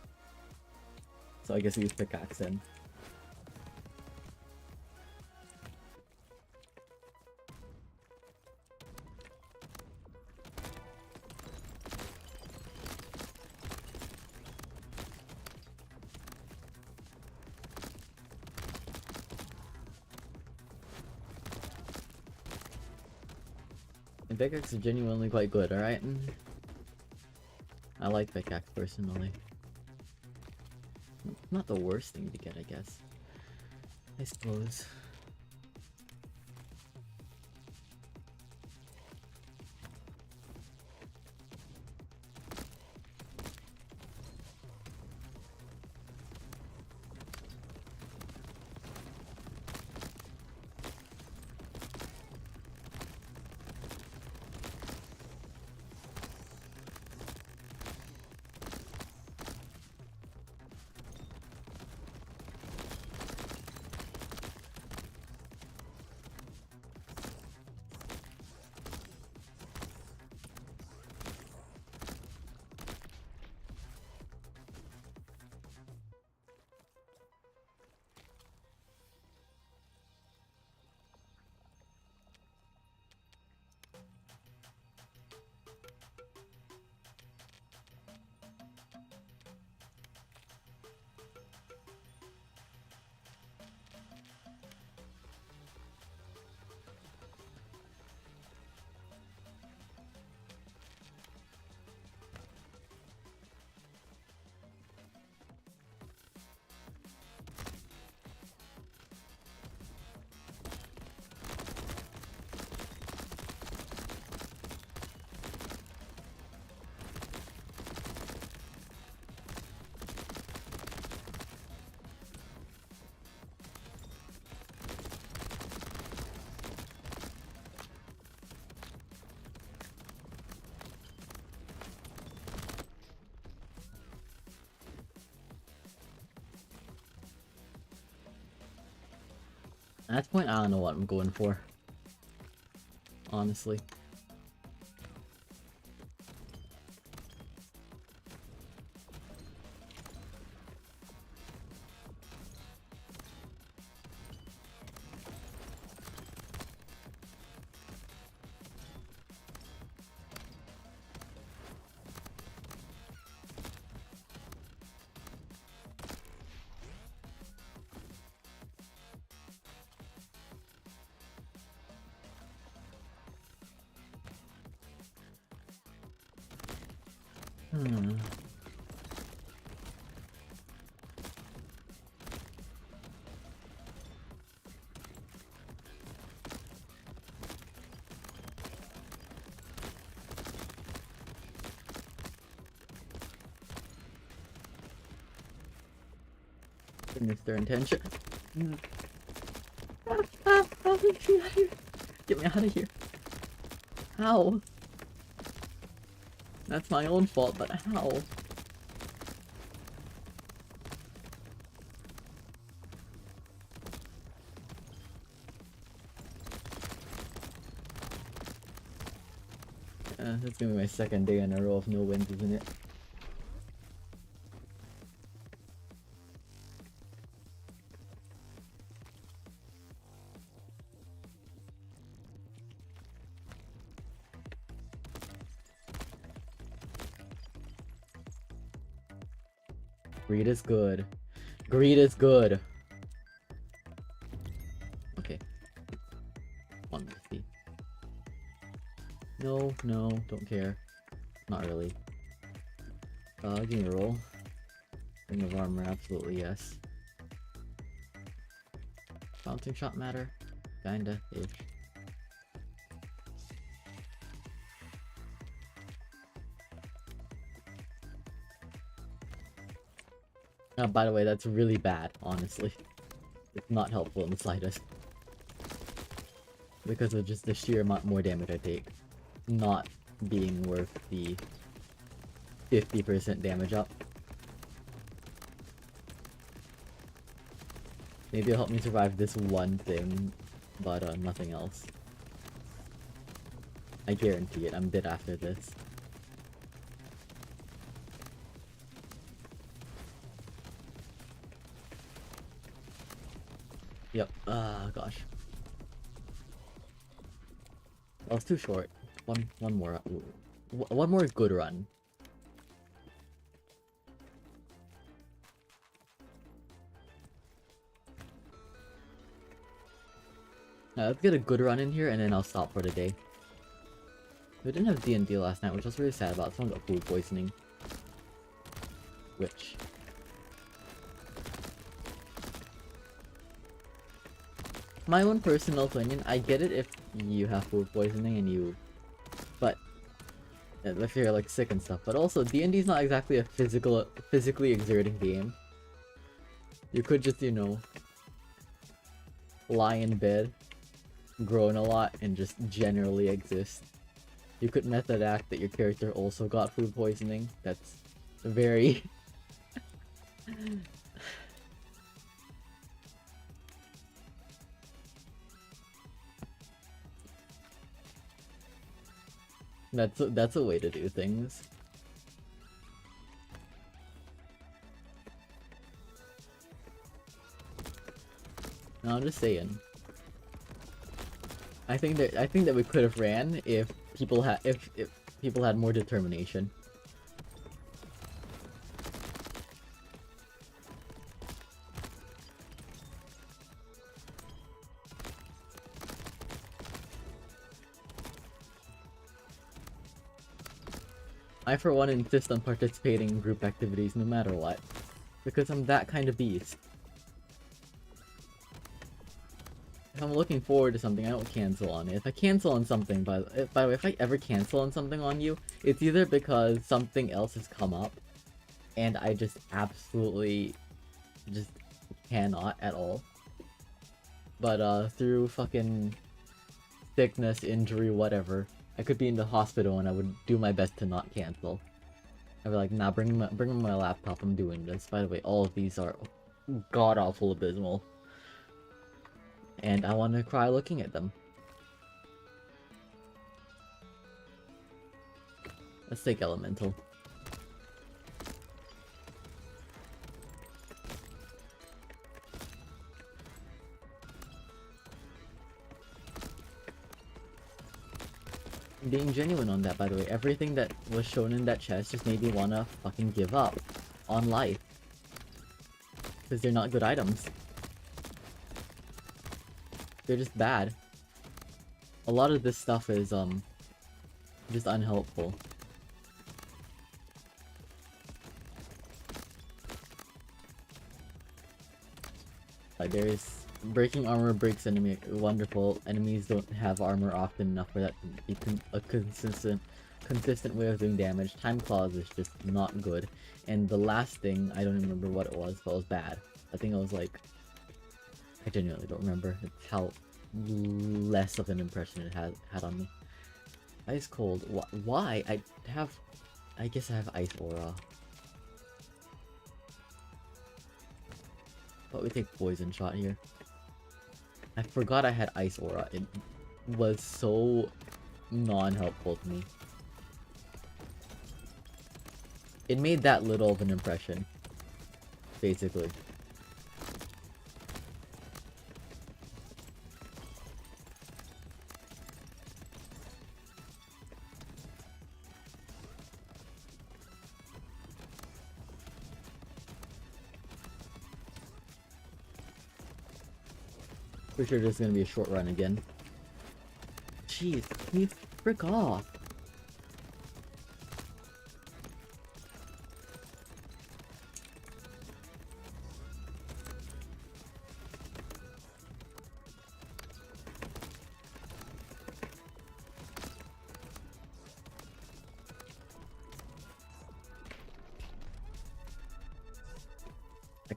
Speaker 1: So I guess we use pickaxe then. And pickaxe is genuinely quite good, alright? I like pickaxe personally. Not the worst thing to get, I guess. I suppose. At this point, I don't know what I'm going for. Honestly. Hmm. Finish their intention. Get me out of here. How? That's my own fault, but how? That's gonna be my second day in a row of no wins, isn't it? Greed is good. Greed is good. Okay. 150. No, don't care. Not really. Give me a roll. Nothing of armor, absolutely yes. Bouncing shot matter? Kinda, ish. By the way, that's really bad, honestly. It's not helpful in the slightest. Because of just the sheer amount more damage I take. Not being worth the 50% damage up. Maybe it'll help me survive this one thing, but nothing else. I guarantee it, I'm dead after this. Yep, gosh. That was too short. One more. One more good run. Let's get a good run in here and then I'll stop for the day. We didn't have D&D last night, which I was really sad about. Someone got food poisoning. Which... my own personal opinion, I get it if you have food poisoning and you... but... if you're like sick and stuff. But also, D&D is not exactly a physically exerting game. You could just, you know... lie in bed, groan a lot, and just generally exist. You could method act that your character also got food poisoning. That's very... that's a way to do things. No, I'm just saying. I think that we could have ran if people had more determination. I for one insist on participating in group activities no matter what, because I'm that kind of beast. If I'm looking forward to something, I don't cancel on it. If I cancel on something, by the way, if I ever cancel on something on you, it's either because something else has come up, and I just absolutely just cannot at all. But through fucking sickness, injury, whatever, I could be in the hospital and I would do my best to not cancel. I'd be like, nah, bring my laptop, I'm doing this. By the way, all of these are god-awful abysmal. And I want to cry looking at them. Let's take Elemental. Being genuine on that, by the way. Everything that was shown in that chest just made me wanna fucking give up on life. Because they're not good items. They're just bad. A lot of this stuff is, just unhelpful. There's... breaking armor breaks enemy wonderful. Enemies don't have armor often enough for that to be a consistent way of doing damage. Time clause is just not good. And the last thing, I don't remember what it was, but it was bad. I think it was like... I genuinely don't remember. It's how less of an impression it had on me. Ice cold. Why? I guess I have ice aura. But we take poison shot here. I forgot I had ice aura. It was so non-helpful to me. It made that little of an impression, basically. Pretty sure this is gonna be a short run again. Jeez, can you frick off?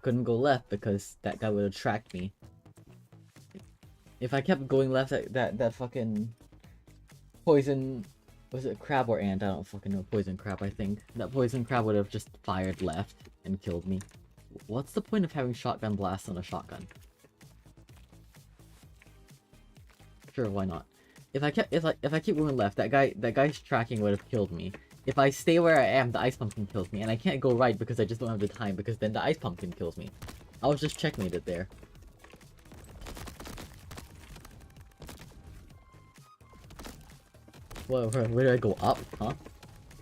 Speaker 1: couldn't go left because that guy would have tracked me. If I kept going left, that fucking poison, was it crab or ant? I don't fucking know. Poison crab, I think. That poison crab would have just fired left and killed me. What's the point of having shotgun blasts on a shotgun? Sure, why not? If I keep going left, that guy's tracking would have killed me. If I stay where I am, the ice pumpkin kills me, and I can't go right because I just don't have the time, because then the ice pumpkin kills me. I was just checkmated there. Where did I go? Up? Huh?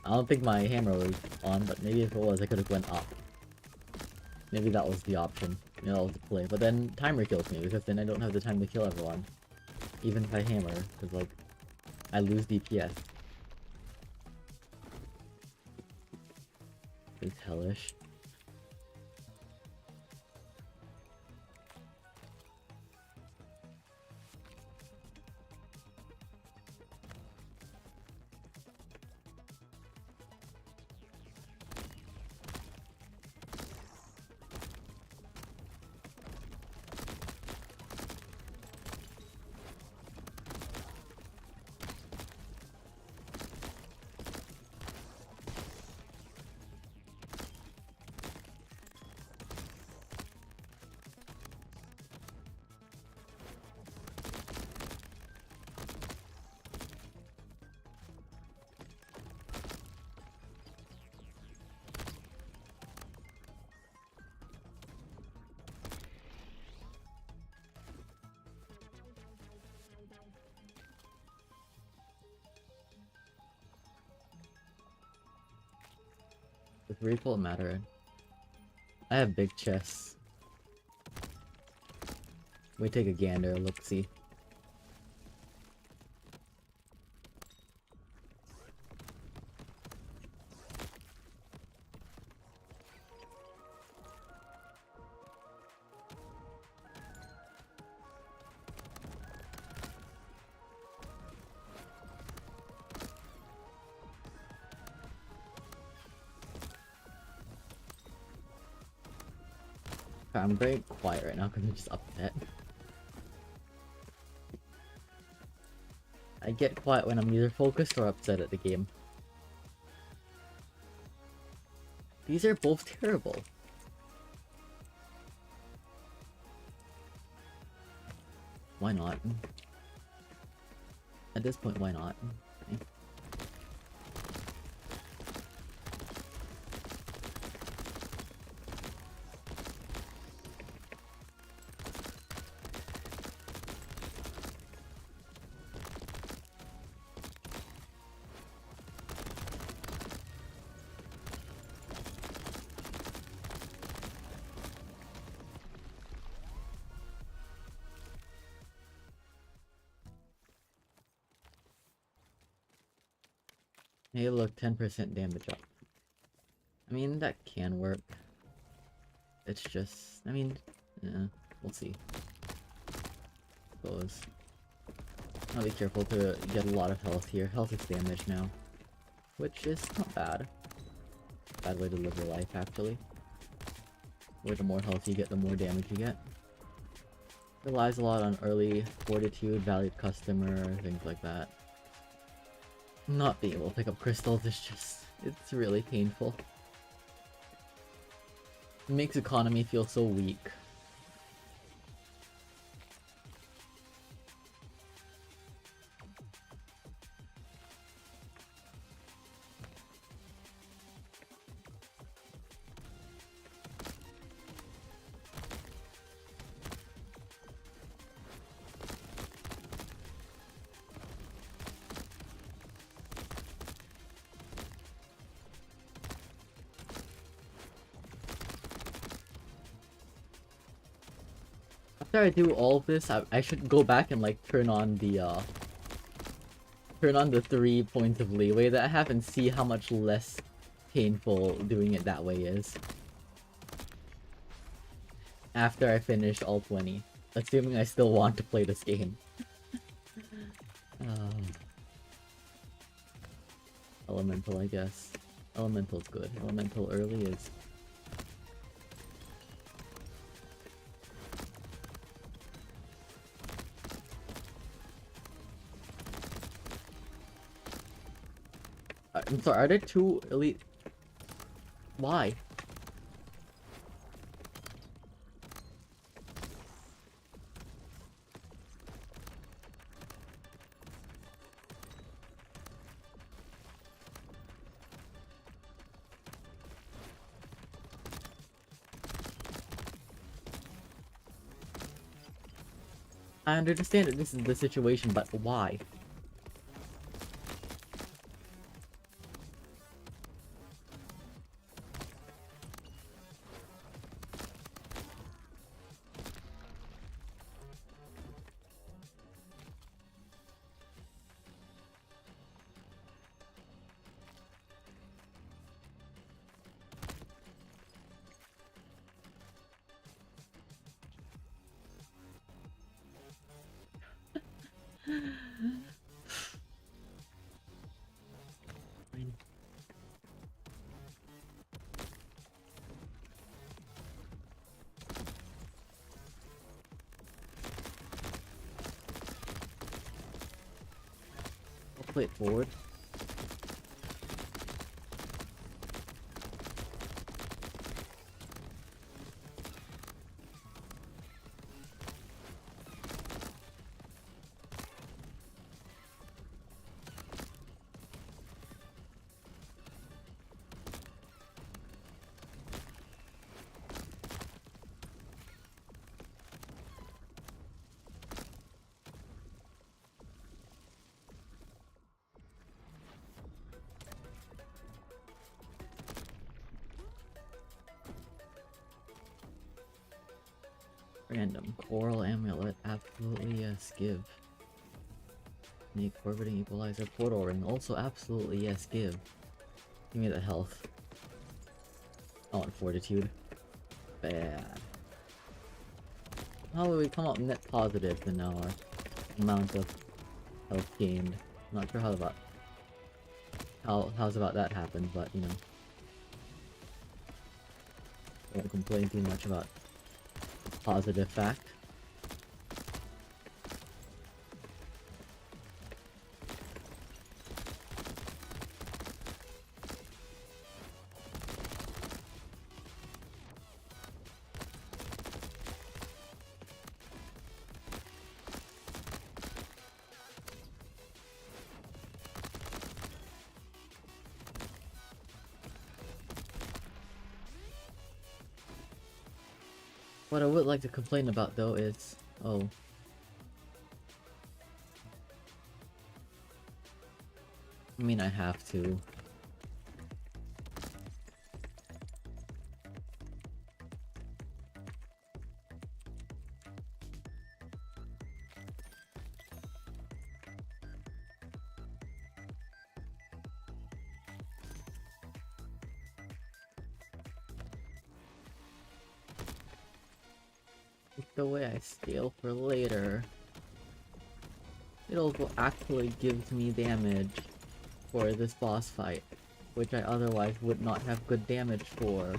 Speaker 1: I don't think my hammer was on, but maybe if it was, I could have went up. Maybe that was the option. You know, that was the play. But then timer kills me, because then I don't have the time to kill everyone. Even if I hammer, because, like, I lose DPS. It's hellish. With recoil matter. I have big chests. We take a gander, look see. I'm very quiet right now because I'm just upset. I get quiet when I'm either focused or upset at the game. These are both terrible. Why not? At this point, why not? Okay. Hey, look, 10% damage up. I mean, that can work. It's just, I mean, yeah, we'll see. Suppose. I'll be careful to get a lot of health here. Health is damage now. Which is not bad. Bad way to live your life, actually. Where the more health you get, the more damage you get. Relies a lot on early fortitude, valued customer, things like that. Not being able to pick up crystals is just, it's really painful. It makes economy feel so weak. After I do all of this, I should go back and like turn on the 3 points of leeway that I have and see how much less painful doing it that way is. After I finish all 20. Assuming I still want to play this game. Elemental, I guess. Elemental's good. Elemental early is I'm sorry, are there two elite? Why? I understand that this is the situation, but why? I'll play it forward. Random. Coral Amulet. Absolutely yes, give. Make orbiting equalizer portal ring. Also absolutely yes, give. Give me the health. I want fortitude. Bad. How will we come up net positive in our amount of health gained? Not sure how's about that happened, but you know. I won't complain too much about the positive fact. What I would like to complain about though is, oh. I mean, I have to. The way I scale for later, it'll actually give me damage for this boss fight, which I otherwise would not have good damage for.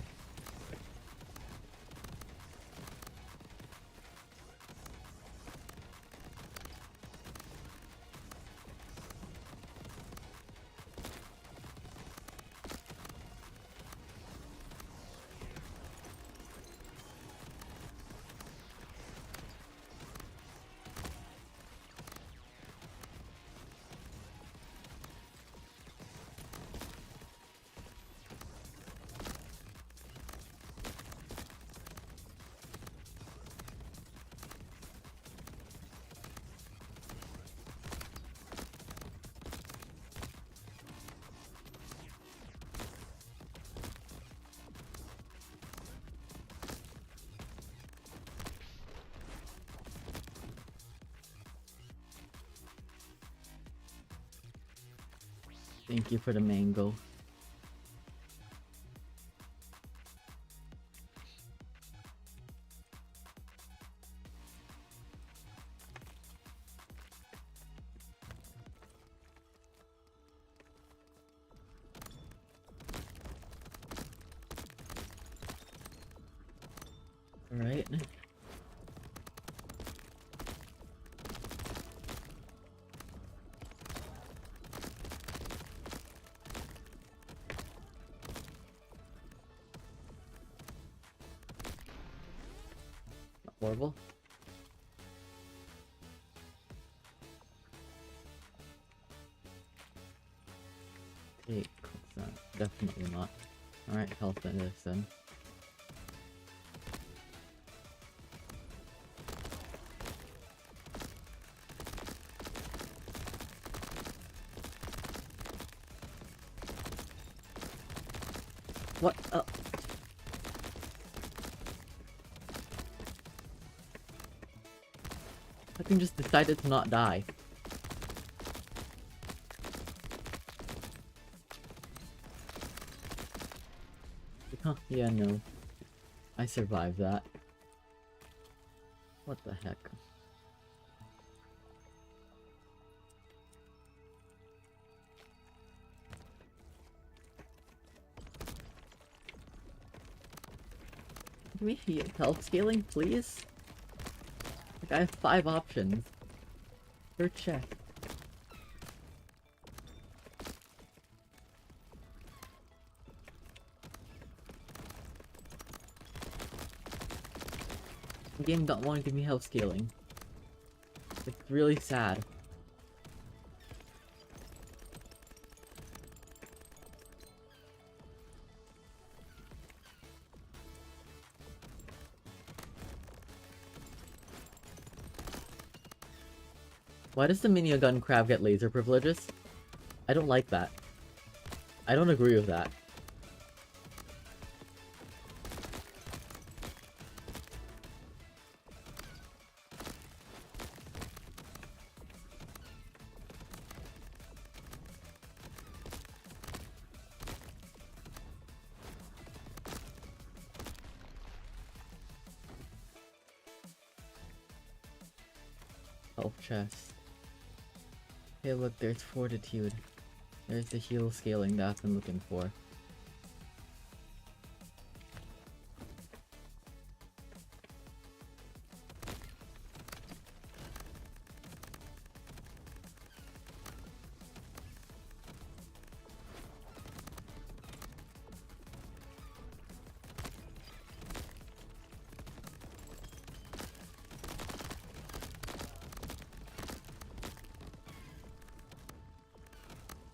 Speaker 1: Thank you for the mango. Alright. horrible. Take that. Definitely not. Alright, health in this then. What? That thing just decided to not die. Huh, yeah, no. I survived that. What the heck? Can we health scaling, please? Like, I have 5 options. Per check. The game don't want to give me health scaling. It's really sad. Why does the minigun crab get laser privileges? I don't like that. I don't agree with that. Health chest. Hey look, there's fortitude. There's the heal scaling that I've been looking for.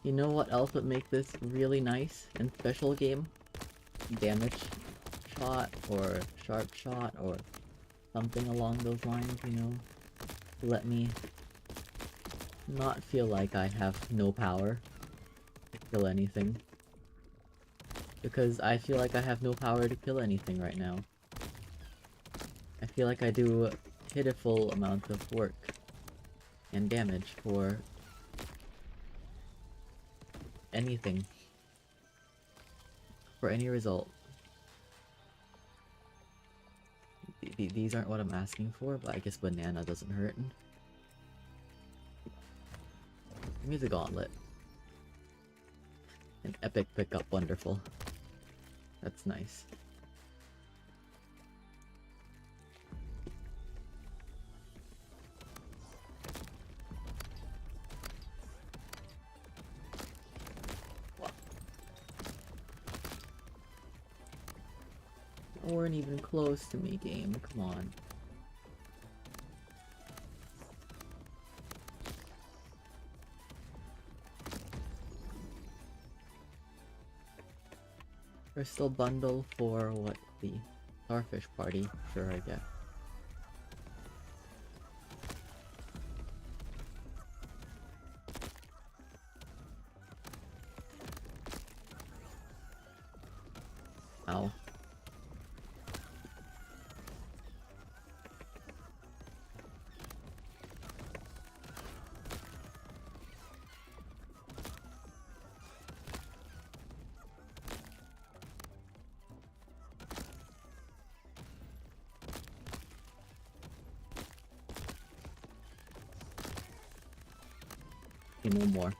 Speaker 1: You know what else would make this really nice and special game? Damage shot or sharp shot or something along those lines, you know? To let me not feel like I have no power to kill anything. Because I feel like I have no power to kill anything right now. I feel like I do pitiful amounts of work and damage for anything. For any result. These aren't what I'm asking for, but I guess banana doesn't hurt. Give me the gauntlet. An epic pickup, wonderful. That's nice. You weren't even close to me, game. Come on. Crystal bundle for what? The Starfish party? Sure, I get. Ow. No more.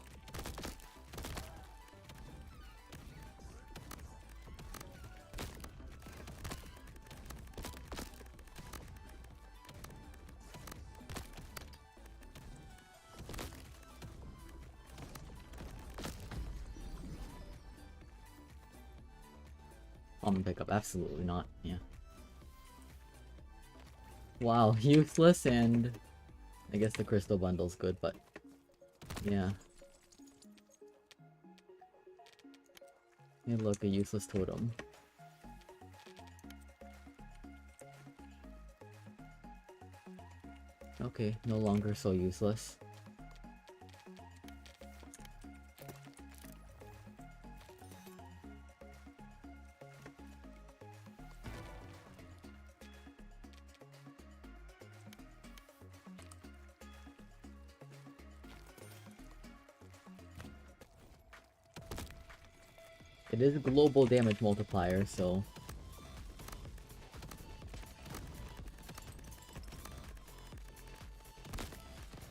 Speaker 1: Common pickup, absolutely not. Yeah. wow, useless, and I guess the crystal bundle's good, but yeah. Hey look, a useless totem. Okay, no longer so useless. It is a global damage multiplier, so...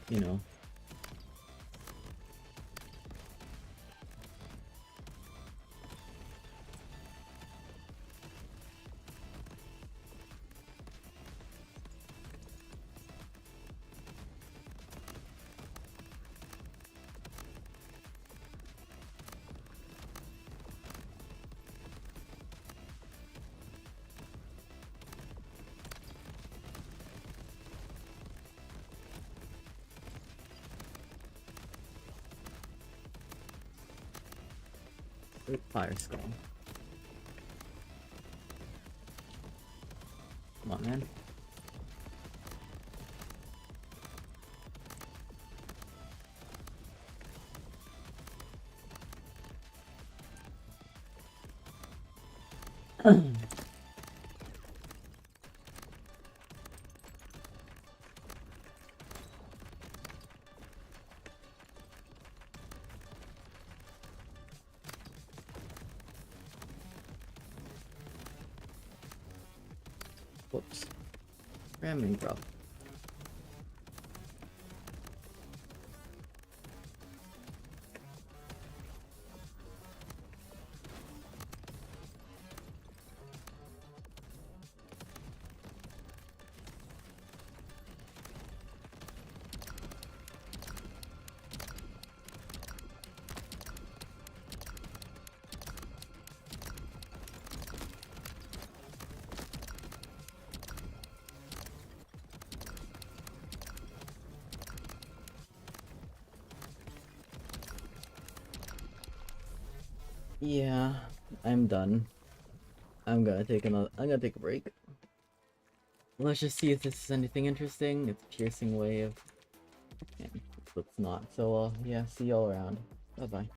Speaker 1: you know. Great fire skull. Come on, man. Whoops. Ramming, bro. Yeah, I'm done. I'm gonna take a break. Let's just see if this is anything interesting. It's piercing wave. And it's not. So yeah, see y'all around. Bye bye.